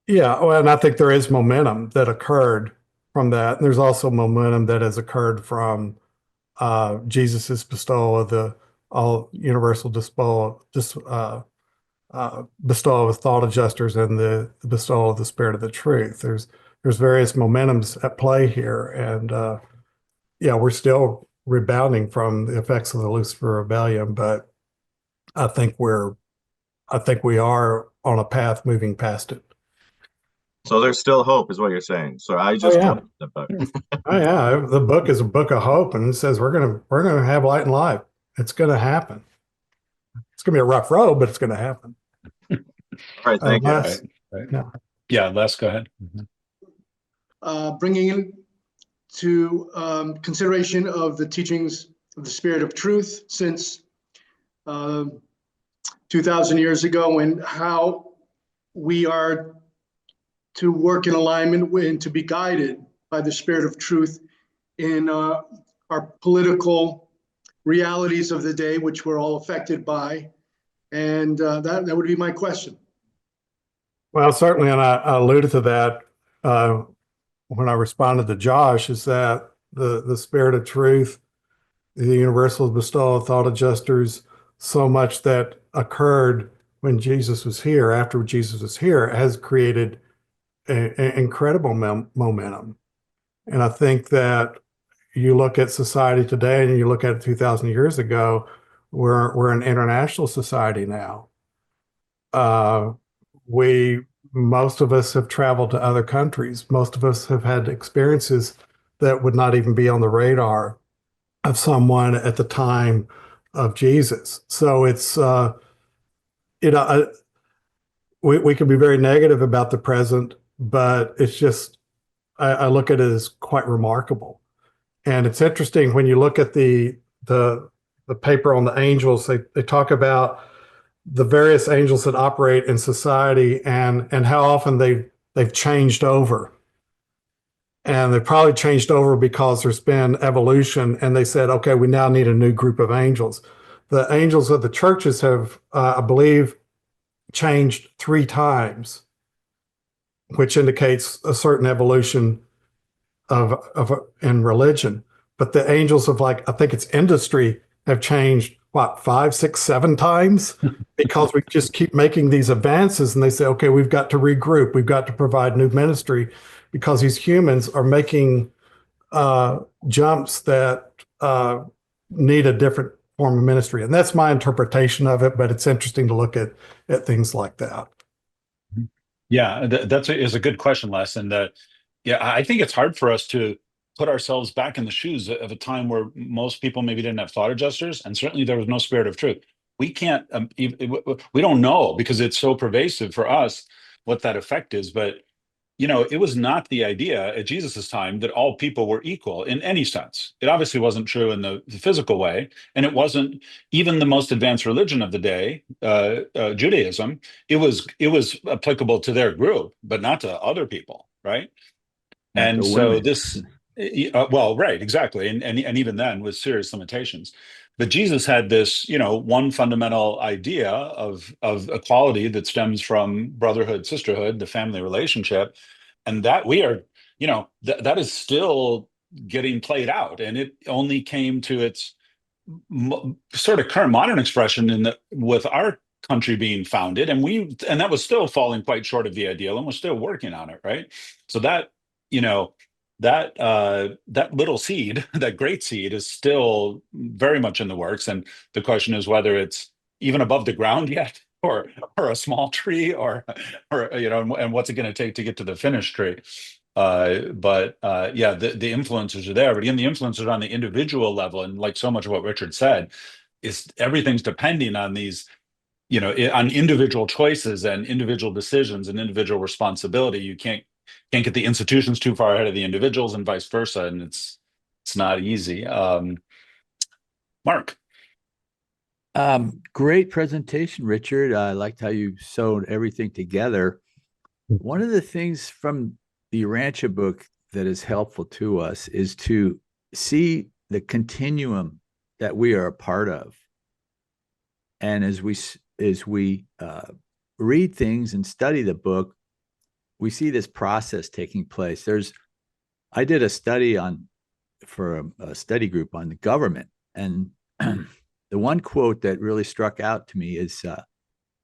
Yeah, well, and I think there is momentum that occurred from that. And there's also momentum that has occurred from Jesus's bestowal of the all universal bestowal of thought adjusters and the bestowal of the spirit of the truth. There's various momentums at play here, and yeah, we're still rebounding from the effects of the Lucifer rebellion, but I think we are on a path moving past it. So there's still hope, is what you're saying. So I just yeah. collected the book. Oh yeah, the book is a book of hope, and it says we're gonna have light and life. It's gonna happen. It's gonna be a rough road, but it's gonna happen. All right, thank you. Right. Yeah, Les, go ahead. Bringing in to consideration of the teachings of the Spirit of Truth since 2,000 years ago, and how we are to work in alignment with and to be guided by the Spirit of Truth in our political realities of the day, which we're all affected by. And that would be my question. Well, certainly, and I alluded to that when I responded to Josh, is that the Spirit of Truth, the universal bestowal of thought adjusters, so much that occurred when Jesus was here, after Jesus was here, has created an incredible momentum. And I think that you look at society today and you look at it 2,000 years ago, we're an international society now. Most of us have traveled to other countries. Most of us have had experiences that would not even be on the radar of someone at the time of Jesus. So it's, we can be very negative about the present, but it's just, I look at it as quite remarkable. And it's interesting when you look at the paper on the angels, they talk about the various angels that operate in society and how often they've changed over. And they've probably changed over because there's been evolution, and they said, okay, we now need a new group of angels. The angels of the churches have, I believe, changed 3 times, which indicates a certain evolution in religion. But the angels of, like, I think it's industry, have changed, what, 5, 6, 7 times? Because we just keep making these advances, and they say, okay, we've got to regroup. We've got to provide new ministry, because these humans are making jumps that need a different form of ministry. And that's my interpretation of it, but it's interesting to look at things like that. Yeah, that is a good question, Les. And yeah, I think it's hard for us to put ourselves back in the shoes of a time where most people maybe didn't have thought adjusters, and certainly there was no spirit of truth. We can't, we don't know, because it's so pervasive for us what that effect is. But it was not the idea at Jesus's time that all people were equal in any sense. It obviously wasn't true in the physical way, and it wasn't even the most advanced religion of the day, Judaism. It was applicable to their group, but not to other people, right? And so this, well, right, exactly, and even then with serious limitations. But Jesus had this, one fundamental idea of equality that stems from brotherhood, sisterhood, the family relationship, and that we are, that is still getting played out, and it only came to its sort of current modern expression with our country being founded, and that was still falling quite short of the ideal, and we're still working on it, right? So that, that little seed, that great seed, is still very much in the works. And the question is whether it's even above the ground yet, or a small tree, or and what's it going to take to get to the finished tree. But yeah, the influences are there. But again, the influences are on the individual level. And like so much of what Richard said, is everything's depending on these, on individual choices and individual decisions and individual responsibility. You can't get the institutions too far ahead of the individuals, and vice versa, and it's not easy. Mark. Great presentation, Richard. I liked how you sewed everything together. One of the things from the Urantia book that is helpful to us is to see the continuum that we are a part of. And as we read things and study the book, we see this process taking place. I did a study for a study group on the government, and the one quote that really struck out to me is,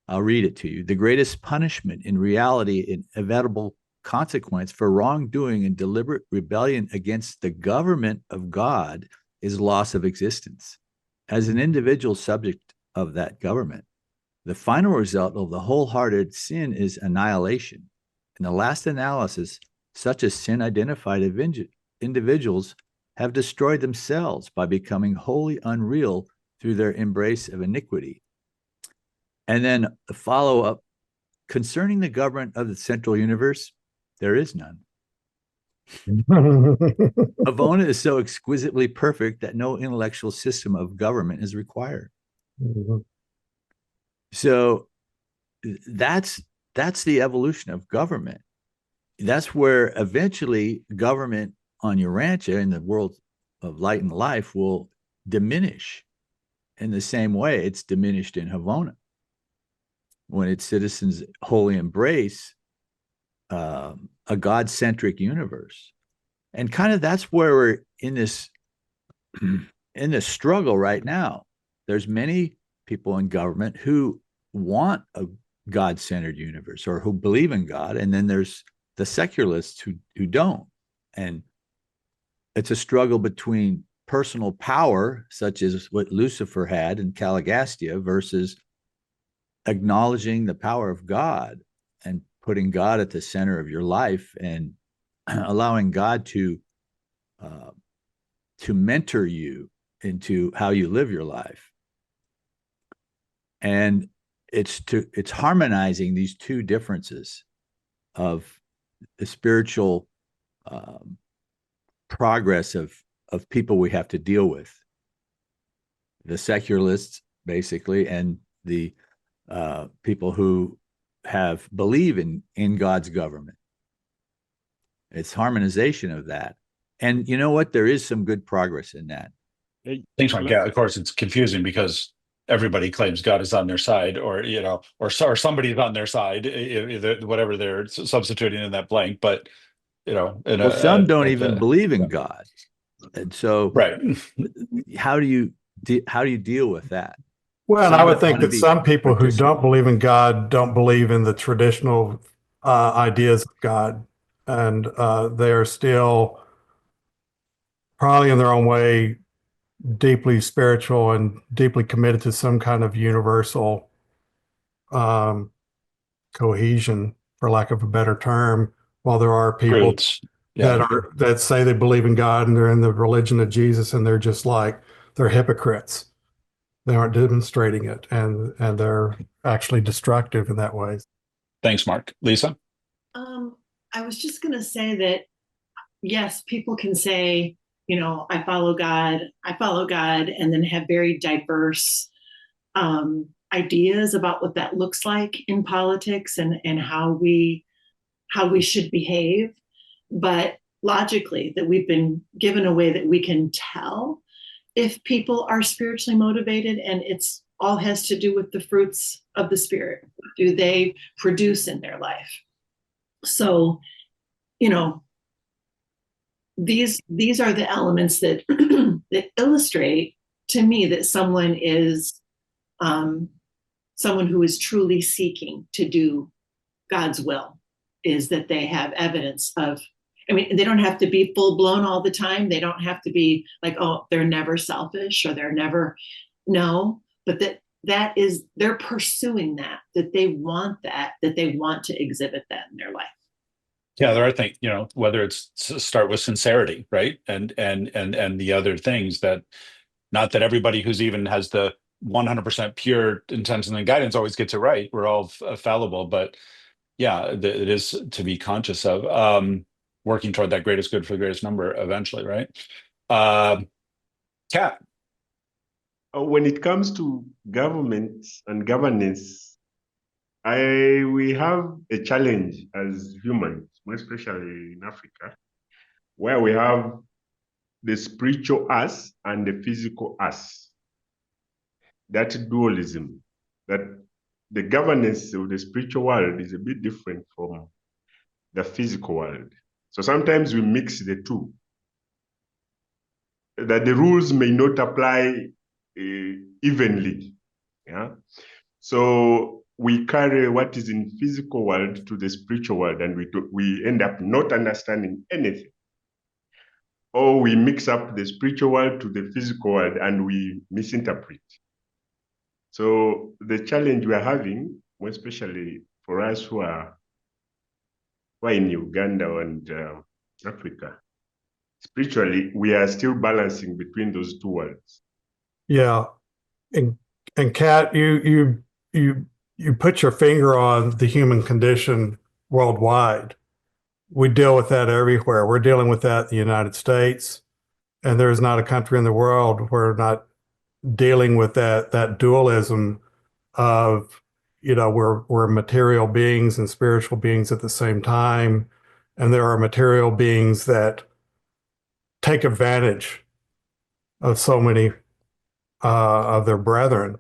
I'll read it to you. The greatest punishment in reality, an inevitable consequence for wrongdoing and deliberate rebellion against the government of God is loss of existence. As an individual subject of that government, the final result of the wholehearted sin is annihilation. In the last analysis, such a sin-identified individuals have destroyed themselves by becoming wholly unreal through their embrace of iniquity. And then the follow-up, concerning the government of the central universe, there is none. Avona is so exquisitely perfect that no intellectual system of government is required. So that's the evolution of government. That's where eventually government on Urantia in the world of light and life will diminish in the same way it's diminished in Havona, when its citizens wholly embrace a God-centric universe. And kind of that's where we're in this struggle right now. There's many people in government who want a God-centered universe or who believe in God, and then there's the secularists who don't. And it's a struggle between personal power, such as what Lucifer had in Caligastia, versus acknowledging the power of God and putting God at the center of your life and allowing God to mentor you into how you live your life. And it's harmonizing these two differences of the spiritual progress of people we have to deal with, the secularists basically, and the people who believe in God's government. It's harmonization of that. And you know what? There is some good progress in that. Thanks, Mike. Yeah, of course, it's confusing because everybody claims God is on their side, or or somebody's on their side, whatever they're substituting in that blank. But some don't even believe in God, and so right. How do you deal with that? Well, and I would think that some people who don't believe in God don't believe in the traditional ideas of God, and they are still probably in their own way deeply spiritual and deeply committed to some kind of universal cohesion, for lack of a better term, while there are people that say they believe in God and they're in the religion of Jesus, and they're just like, they're hypocrites. They aren't demonstrating it, and they're actually destructive in that way. Thanks, Mark. Lisa? I was just going to say that, yes, people can say, I follow God, and then have very diverse ideas about what that looks like in politics and how we should behave. But logically, that we've been given a way that we can tell if people are spiritually motivated, and it's all has to do with the fruits of the Spirit. What do they produce in their life? So, these are the elements that that illustrate to me that someone is someone who is truly seeking to do God's will, is that they have evidence of, they don't have to be full blown all the time. They don't have to be like, oh, they're never selfish or they're never, no, but that is, they're pursuing that they want that they want to exhibit that in their life. Yeah, there are things, whether it's start with sincerity, right? And the other things that, not that everybody who's even has the 100% pure intention and guidance always gets it right. We're all fallible, but yeah, it is to be conscious of. Working toward that greatest good for the greatest number eventually, right? Kat? When it comes to government and governance, we have a challenge as humans, especially in Africa, where we have the spiritual us and the physical us. That dualism, that the governance of the spiritual world is a bit different from the physical world. So sometimes we mix the two, that the rules may not apply evenly. Yeah. So we carry what is in physical world to the spiritual world, and we end up not understanding anything. Or we mix up the spiritual world to the physical world and we misinterpret. So the challenge we are having, more especially for us who are in Uganda and Africa, spiritually, we are still balancing between those two worlds. Yeah. And Kat, you put your finger on the human condition worldwide. We deal with that everywhere. We're dealing with that in the United States, and there's not a country in the world where we're not dealing with that dualism of, we're material beings and spiritual beings at the same time, and there are material beings that take advantage of so many of their brethren.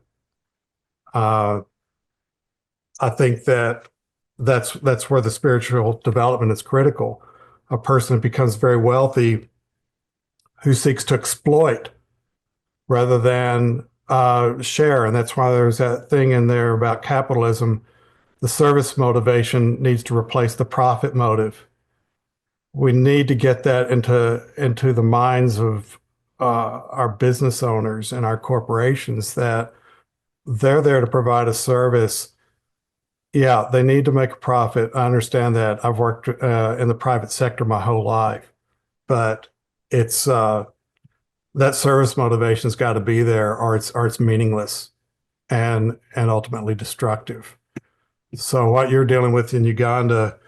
I think that's where the spiritual development is critical. A person becomes very wealthy who seeks to exploit rather than share. And that's why there's that thing in there about capitalism. The service motivation needs to replace the profit motive. We need to get that into the minds of our business owners and our corporations, that they're there to provide a service. Yeah, they need to make a profit. I understand that. I've worked in the private sector my whole life, but it's that service motivation's got to be there, or it's meaningless and ultimately destructive. So what you're dealing with in Uganda,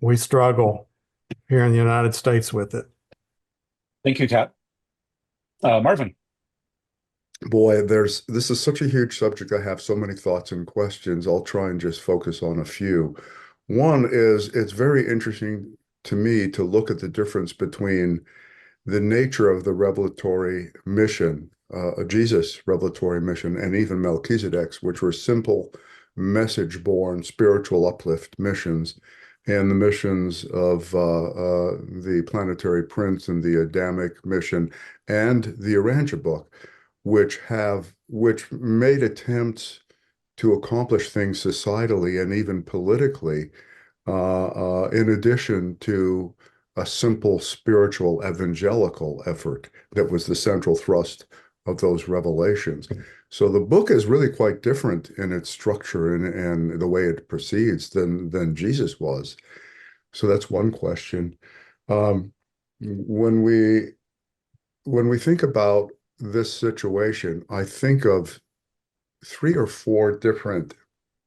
we struggle here in the United States with it. Thank you, Kat. Marvin. Boy, this is such a huge subject. I have so many thoughts and questions. I'll try and just focus on a few. One is, it's very interesting to me to look at the difference between the nature of the revelatory mission, Jesus' revelatory mission, and even Melchizedek's, which were simple, message-born, spiritual uplift missions, and the missions of the Planetary Prince and the Adamic mission and the Urantia book, which made attempts to accomplish things societally and even politically, in addition to a simple spiritual evangelical effort that was the central thrust of those revelations. So the book is really quite different in its structure and the way it proceeds than Jesus was. So that's one question. When we think about this situation, I think of 3 or 4 different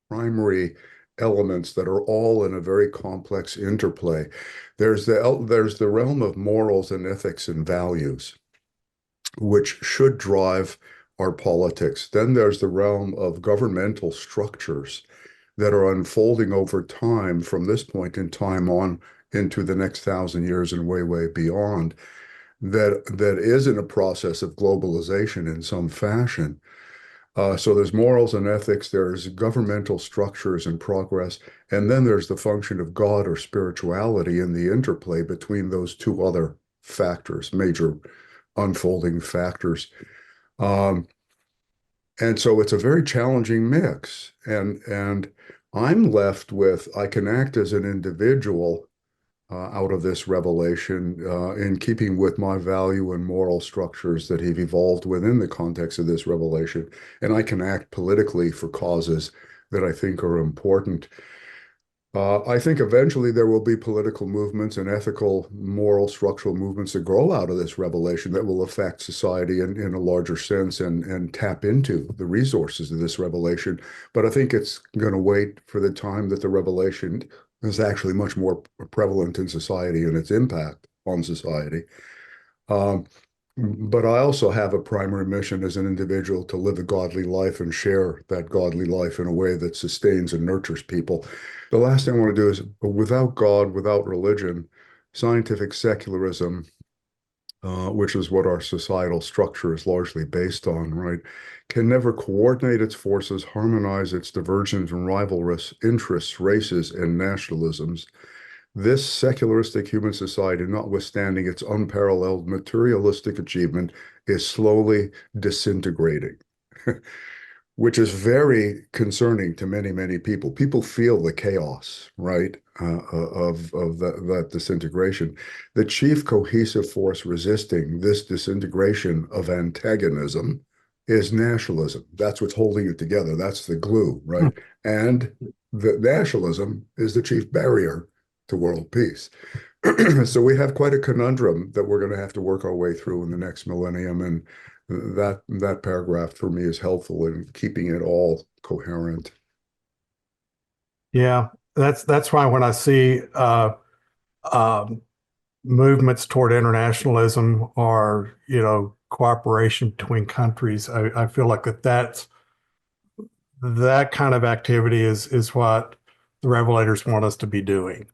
primary elements that are all in a very complex interplay. There's the realm of morals and ethics and values, which should drive our politics. Then there's the realm of governmental structures that are unfolding over time from this point in time on into the next 1,000 years and way, way beyond, that is in a process of globalization in some fashion. So there's morals and ethics, there's governmental structures and progress, and then there's the function of God or spirituality in the interplay between those 2 other factors, major unfolding factors. And so it's a very challenging mix. And I'm left with, I can act as an individual out of this revelation in keeping with my value and moral structures that have evolved within the context of this revelation. And I can act politically for causes that I think are important. I think eventually there will be political movements and ethical, moral, structural movements that grow out of this revelation that will affect society in a larger sense and tap into the resources of this revelation. But I think it's going to wait for the time that the revelation is actually much more prevalent in society and its impact on society. But I also have a primary mission as an individual to live a godly life and share that godly life in a way that sustains and nurtures people. The last thing I want to do is, without God, without religion, scientific secularism, which is what our societal structure is largely based on, right, can never coordinate its forces, harmonize its divergent and rivalrous interests, races, and nationalisms This secularistic human society, notwithstanding its unparalleled materialistic achievement, is slowly disintegrating, which is very concerning to many, many people. People feel the chaos, right, of that disintegration. The chief cohesive force resisting this disintegration of antagonism is nationalism. That's what's holding it together. That's the glue, right? And the nationalism is the chief barrier to world peace. So we have quite a conundrum that we're going to have to work our way through in the next millennium, and that paragraph for me is helpful in keeping it all coherent. Yeah, that's why when I see movements toward internationalism or cooperation between countries, I feel like that kind of activity is what the Revelators want us to be doing.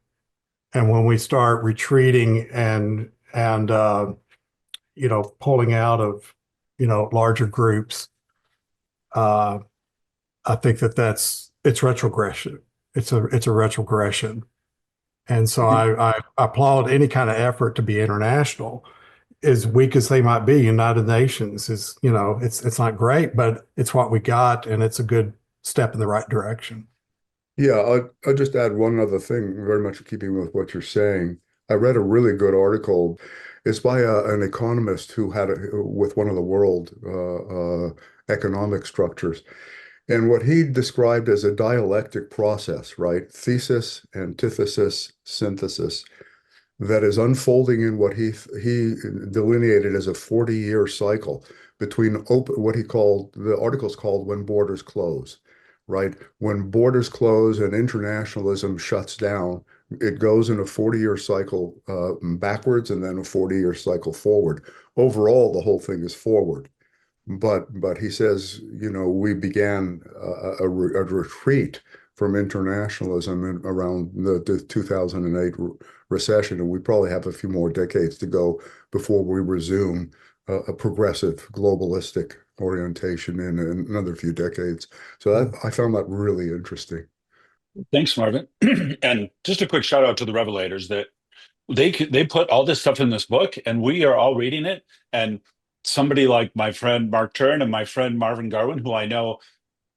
And when we start retreating and pulling out of larger groups, I think it's retrogression. It's a retrogression. And so I applaud any kind of effort to be international. As weak as they might be, United Nations is, it's not great, but it's what we got, and it's a good step in the right direction. Yeah, I'll just add one other thing, very much in keeping with what you're saying. I read a really good article. It's by an economist who had with one of the world economic structures. And what he described as a dialectic process, right? Thesis, antithesis, synthesis, that is unfolding in what he delineated as a 40-year cycle between what he called, the article's called When Borders Close, right? When borders close and internationalism shuts down, it goes in a 40-year cycle backwards and then a 40-year cycle forward. Overall, the whole thing is forward. But he says, we began a retreat from internationalism around the 2008 recession, and we probably have a few more decades to go before we resume a progressive globalistic orientation in another few decades. So I found that really interesting. Thanks, Marvin. And just a quick shout out to the Revelators that they put all this stuff in this book, and we are all reading it. And somebody like my friend Mark Tern and my friend Marvin Garwin, who I know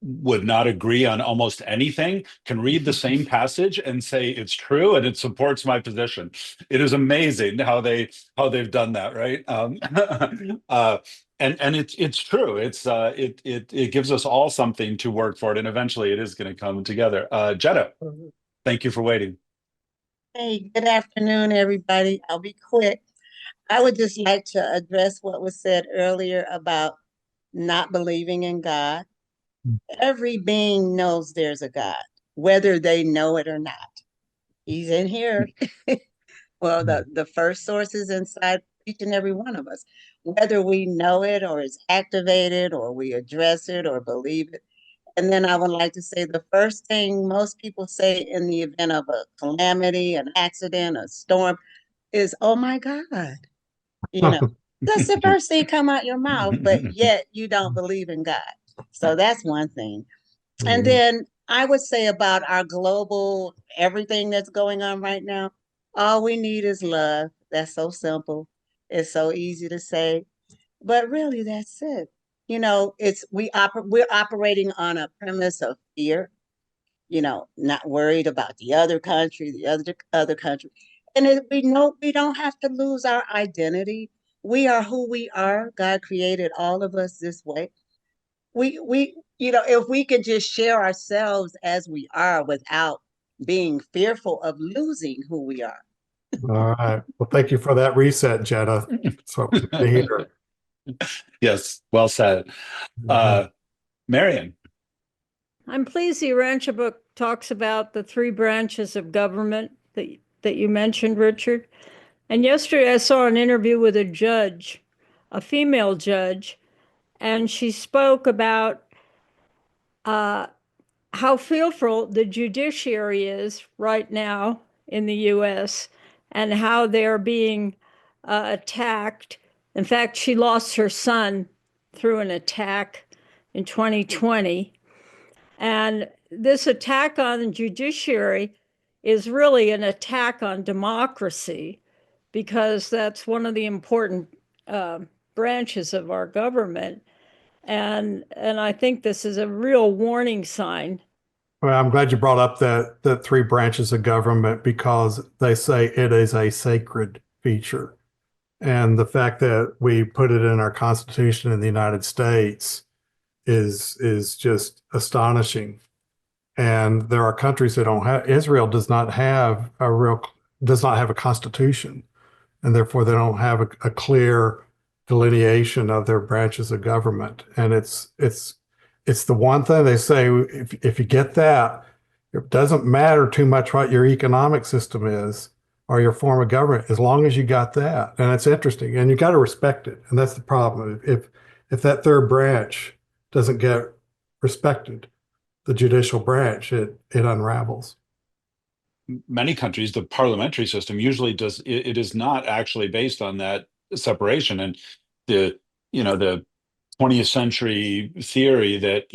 would not agree on almost anything, can read the same passage and say it's true and it supports my position. It is amazing how they've done that, right? And it's true. It gives us all something to work for it, and eventually it is going to come together. Jetta, thank you for waiting. Hey, good afternoon, everybody. I'll be quick. I would just like to address what was said earlier about not believing in God. Every being knows there's a God, whether they know it or not. He's in here. Well, the first source is inside each and every one of us, whether we know it or it's activated or we address it or believe it. And then I would like to say the first thing most people say in the event of a calamity, an accident, a storm is, oh my God. That's the first thing come out your mouth, but yet you don't believe in God. So that's one thing. And then I would say about our global, everything that's going on right now, all we need is love. That's so simple. It's so easy to say, but really that's it. We're operating on a premise of fear, not worried about the other country, the other country. And we know we don't have to lose our identity. We are who we are. God created all of us this way. If we could just share ourselves as we are without being fearful of losing who we are. All right. Well, thank you for that reset, Jetta. So to hear. Yes, well said. Marion. I'm pleased the Urantia book talks about the three branches of government that you mentioned, Richard. And yesterday I saw an interview with a judge, a female judge, and she spoke about how fearful the judiciary is right now in the U.S. and how they're being attacked. In fact, she lost her son through an attack in 2020. And this attack on the judiciary is really an attack on democracy, because that's one of the important branches of our government. And I think this is a real warning sign. Well, I'm glad you brought up that three branches of government, because they say it is a sacred feature. And the fact that we put it in our Constitution in the United States is just astonishing. And there are countries that don't have, Israel does not have a constitution, and therefore they don't have a clear delineation of their branches of government. And it's the one thing they say, if you get that, it doesn't matter too much what your economic system is or your form of government, as long as you got that. And it's interesting, and you got to respect it. And that's the problem. If that third branch doesn't get respected, the judicial branch, it unravels. Many countries, the parliamentary system usually does, it is not actually based on that separation. And the 20th century theory that,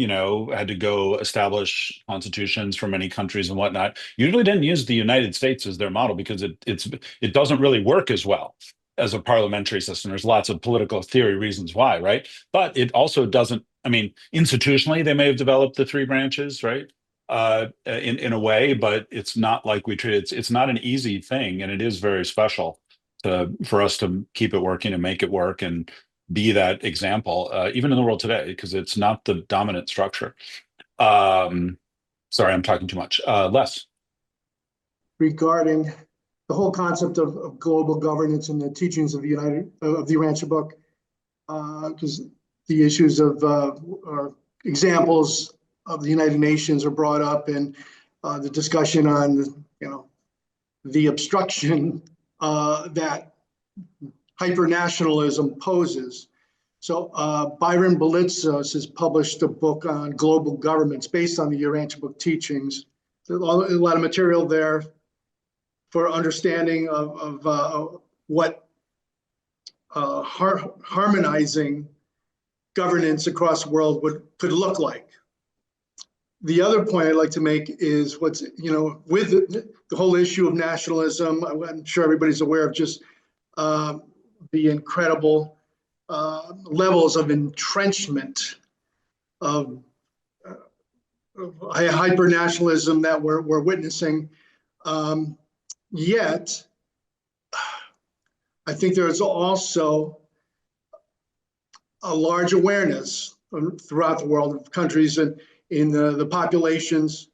had to go establish constitutions for many countries and whatnot, usually didn't use the United States as their model, because it doesn't really work as well as a parliamentary system. There's lots of political theory reasons why, right? But it also doesn't, institutionally, they may have developed the three branches, right? In a way, but it's not like we treat it. It's not an easy thing, and it is very special for us to keep it working and make it work and be that example, even in the world today, because it's not the dominant structure. Sorry, I'm talking too much. Les. Regarding the whole concept of global governance and the teachings of the Urantia book, because the issues of or examples of the United Nations are brought up, and the discussion on the obstruction that hyper-nationalism poses. So Byron Belitsos has published a book on global governments based on the Urantia book teachings. There's a lot of material there for understanding of what harmonizing governance across the world could look like. The other point I'd like to make is with the whole issue of nationalism. I'm sure everybody's aware of just the incredible levels of entrenchment of hyper-nationalism that we're witnessing. Yet, I think there is also a large awareness throughout the world of countries and in the populations,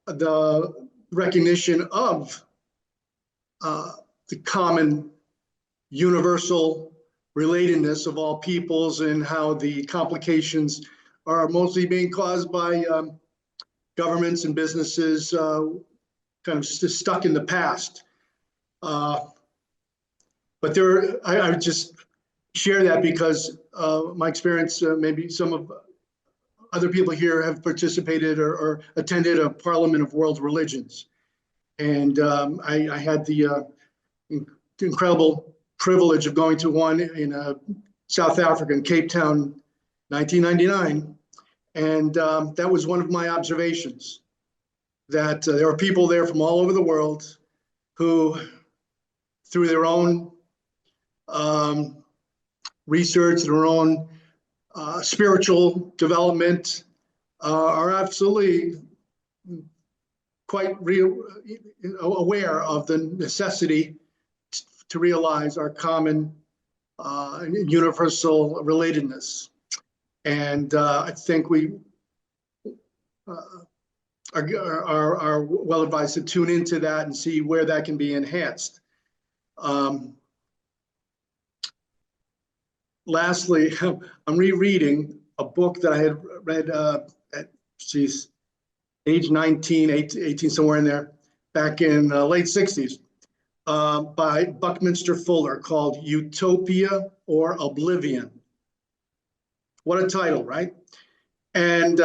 the recognition of the common universal relatedness of all peoples, and how the complications are mostly being caused by governments and businesses kind of stuck in the past. But I would just share that because my experience, maybe some of other people here have participated or attended a Parliament of World Religions. And I had the incredible privilege of going to one in South Africa, in Cape Town, 1999. And that was one of my observations, that there are people there from all over the world who, through their own research, their own spiritual development, are absolutely quite aware of the necessity to realize our common universal relatedness. And I think we are well advised to tune into that and see where that can be enhanced. Lastly, I'm rereading a book that I had read at age 19, 18, somewhere in there, back in the late 60s, by Buckminster Fuller, called Utopia or Oblivion. What a title, right? And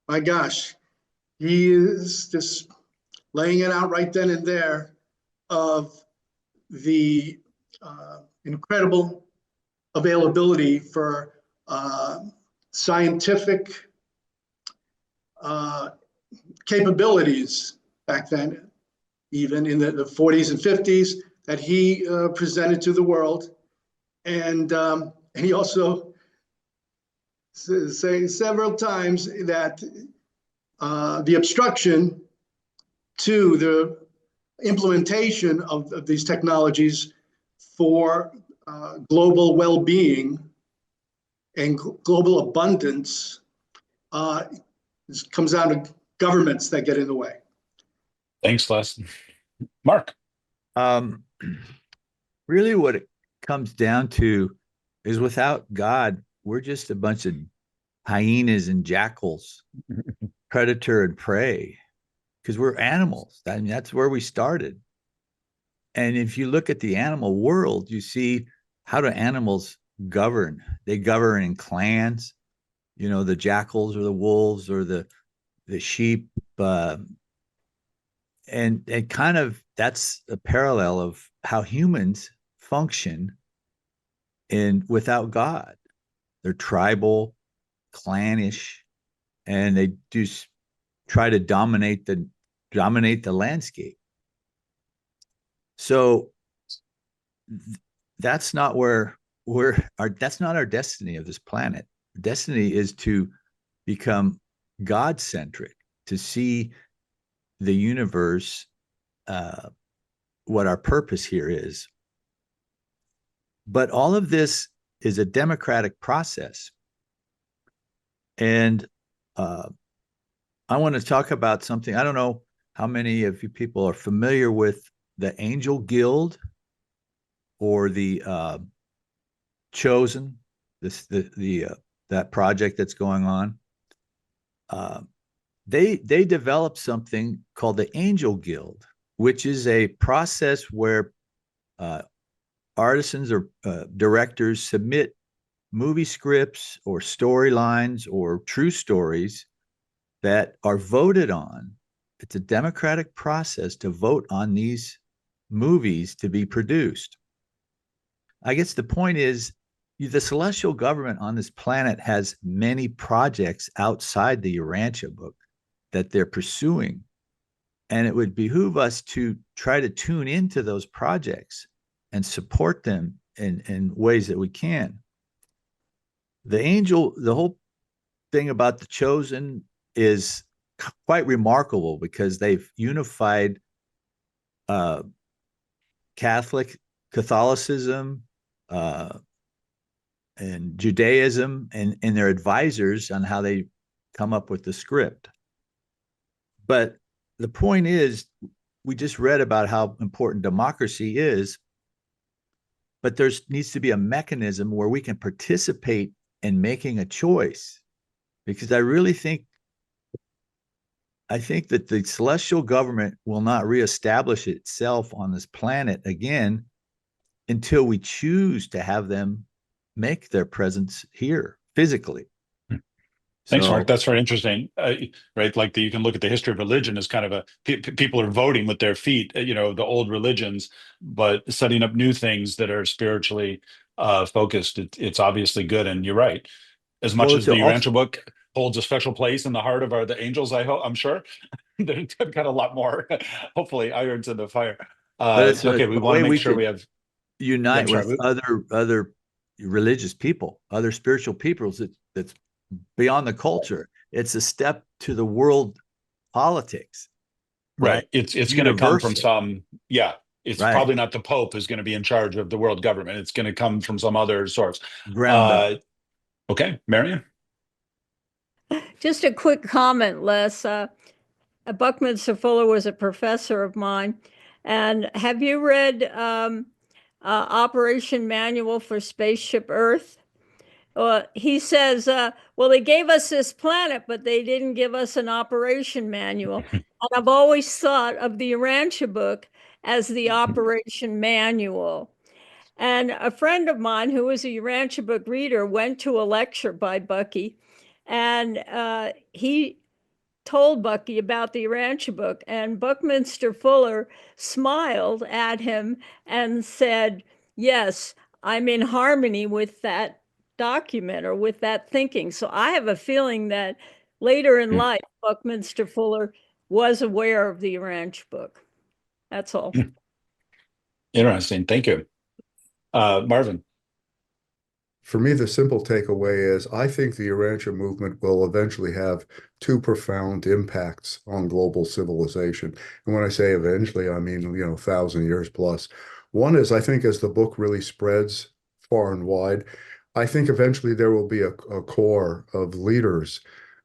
my gosh, he is just laying it out right then and there of the incredible availability for scientific capabilities back then, even in the 40s and 50s, that he presented to the world. And he also saying several times that the obstruction to the implementation of these technologies for global well-being and global abundance comes down to governments that get in the way. Thanks, Les. Mark. Really what it comes down to is without God, we're just a bunch of hyenas and jackals, predator and prey, because we're animals. I mean, that's where we started. And if you look at the animal world, you see, how do animals govern? They govern in clans, you know, the jackals or the wolves or the sheep. And kind of that's a parallel of how humans function without God. They're tribal, clannish, and they do try to dominate the landscape. So that's not where that's not our destiny of this planet. Destiny is to become God-centric, to see the universe, what our purpose here is. But all of this is a democratic process. And I want to talk about something. I don't know how many of you people are familiar with the Angel Guild or the Chosen, that project that's going on. They developed something called the Angel Guild, which is a process where artisans or directors submit movie scripts or storylines or true stories that are voted on. It's a democratic process to vote on these movies to be produced. I guess the point is, the celestial government on this planet has many projects outside the Urantia book that they're pursuing. And it would behoove us to try to tune into those projects and support them in ways that we can. The whole thing about the Chosen is quite remarkable because they've unified Catholicism and Judaism and their advisors on how they come up with the script. But the point is, we just read about how important democracy is, but there needs to be a mechanism where we can participate in making a choice. Because I think that the celestial government will not reestablish itself on this planet again until we choose to have them make their presence here physically. Thanks, Mark. That's very interesting, right? Like you can look at the history of religion as kind of people are voting with their feet, the old religions, but setting up new things that are spiritually focused. It's obviously good, and you're right. As much as the Urantia book holds a special place in the heart of the angels, I'm sure they've got a lot more, hopefully, irons in the fire. Okay, we want to make sure we have unite with other religious people, other spiritual peoples. That's beyond the culture. It's a step to the world politics. Right. It's going to come from some, it's right. Probably not the Pope who's going to be in charge of the world government. It's going to come from some other source. Ground up. Okay, Marian? Just a quick comment, Les. Buckminster Fuller was a professor of mine. And have you read Operation Manual for Spaceship Earth? He says, well, they gave us this planet, but they didn't give us an operation manual. And I've always thought of the Urantia book as the operation manual. And a friend of mine who was a Urantia book reader went to a lecture by Bucky, and he told Bucky about the Urantia book, and Buckminster Fuller smiled at him and said, yes, I'm in harmony with that document or with that thinking. So I have a feeling that later in life, Buckminster Fuller was aware of the Urantia book. That's all. Interesting. Thank you. Marvin. For me, the simple takeaway is I think the Urantia movement will eventually have two profound impacts on global civilization. And when I say eventually, I mean, 1,000 years plus. One is, I think, as the book really spreads far and wide, I think eventually there will be a core of leaders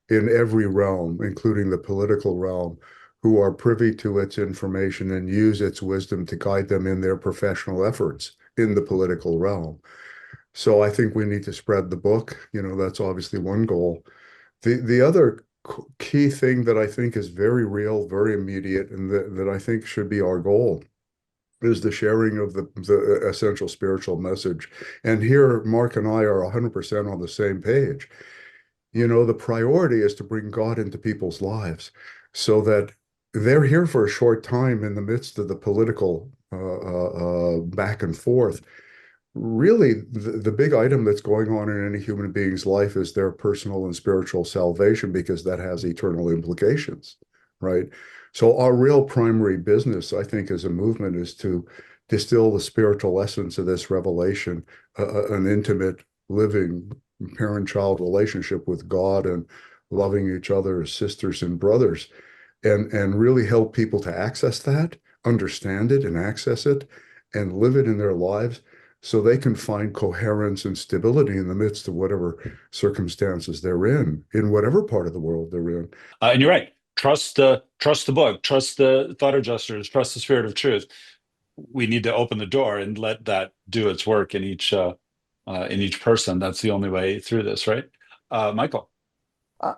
in every realm, including the political realm, who are privy to its information and use its wisdom to guide them in their professional efforts in the political realm. So I think we need to spread the book. That's obviously one goal. The other key thing that I think is very real, very immediate, and that I think should be our goal is the sharing of the essential spiritual message. And here, Mark and I are 100% on the same page. The priority is to bring God into people's lives so that they're here for a short time in the midst of the political back and forth. Really, the big item that's going on in any human being's life is their personal and spiritual salvation, because that has eternal implications, right? So our real primary business, I think, as a movement is to distill the spiritual essence of this revelation, an intimate, living parent-child relationship with God and loving each other as sisters and brothers, and really help people to access that, understand it and access it, and live it in their lives, so they can find coherence and stability in the midst of whatever circumstances they're in whatever part of the world they're in. And you're right. Trust the book, trust the thought adjusters, trust the spirit of truth. We need to open the door and let that do its work in each person. That's the only way through this, right? Michael.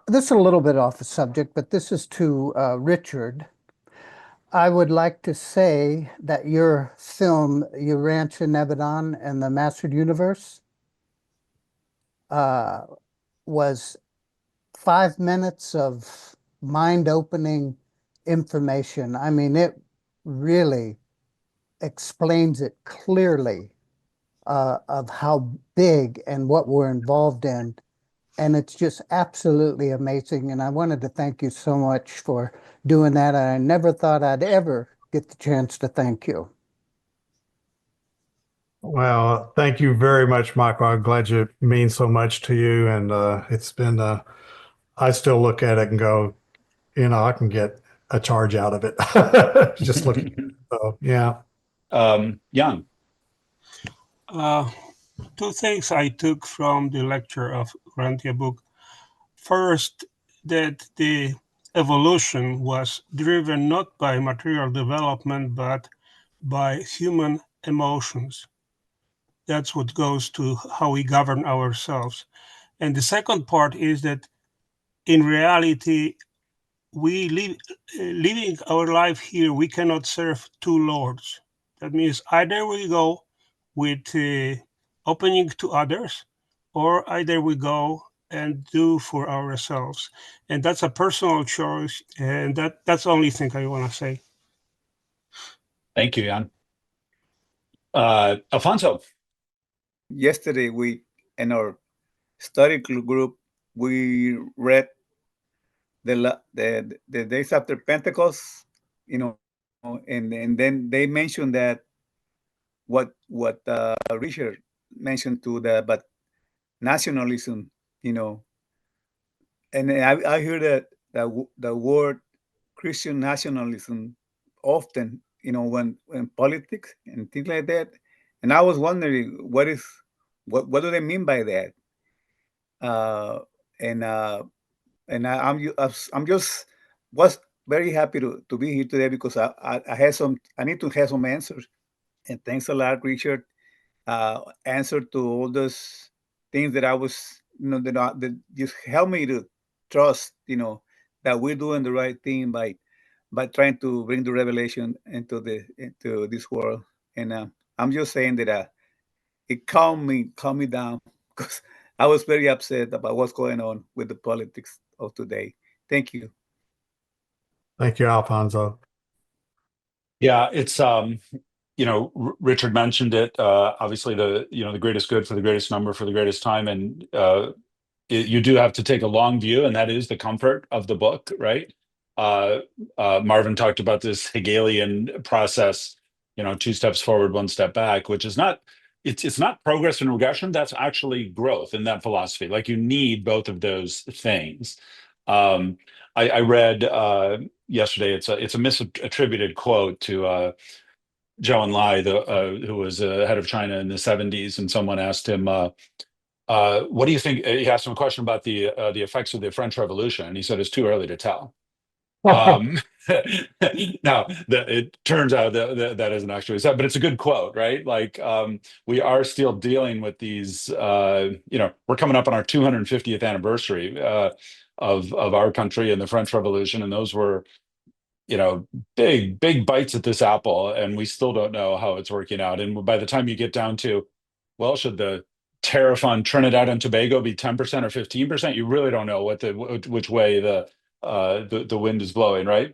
This is a little bit off the subject, but this is to Richard. I would like to say that your film, Urantia, Nebadon, and the Mastered Universe, was 5 minutes of mind-opening information. I mean, it really explains it clearly of how big and what we're involved in. And it's just absolutely amazing. And I wanted to thank you so much for doing that. I never thought I'd ever get the chance to thank you. Well, thank you very much, Michael. I'm glad it means so much to you. And it's been, I still look at it and go, I can get a charge out of it. Just looking at it. So, yeah. Jan. Two things I took from the lecture of Urantia Book. First, that the evolution was driven not by material development, but by human emotions. That's what goes to how we govern ourselves. And the second part is that in reality, we living our life here, we cannot serve two lords. That means either we go with opening to others, or either we go and do for ourselves. And that's a personal choice. And that's the only thing I want to say. Thank you, Jan. Alfonso. Yesterday, in our study group, we read the days after Pentecost, and then they mentioned that what Richard mentioned to but nationalism, and I hear that the word Christian nationalism often, when politics and things like that, and I was wondering what do they mean by that, and I'm just was very happy to be here today, because I need to have some answers. And thanks a lot, Richard. Answer to all those things that I was, that just help me to trust, that we're doing the right thing by trying to bring the revelation into this world. And I'm just saying that it calmed me down, because I was very upset about what's going on with the politics of today. Thank you. Thank you, Alfonso. Yeah, it's Richard mentioned it. Obviously, the greatest good for the greatest number for the greatest time, and you do have to take a long view, and that is the comfort of the book, right? Marvin talked about this Hegelian process, 2 steps forward, 1 step back, which is not, it's not progress and regression. That's actually growth in that philosophy. Like, you need both of those things. I read yesterday, it's a misattributed quote to Zhou Enlai, who was head of China in the 70s, and someone asked him, what do you think? He asked him a question about the effects of the French Revolution, and he said it's too early to tell. Now, it turns out that isn't actually said, but it's a good quote, right? Like, we are still dealing with these, we're coming up on our 250th anniversary of our country and the French Revolution, and those were, big bites at this apple, and we still don't know how it's working out. And by the time you get down to, well, should the tariff on Trinidad and Tobago be 10% or 15%? You really don't know which way the wind is blowing, right?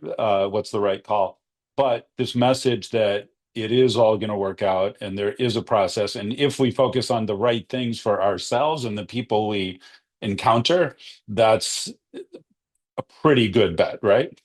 What's the right call? But this message that it is all going to work out, and there is a process, and if we focus on the right things for ourselves and the people we encounter, that's a pretty good bet, right?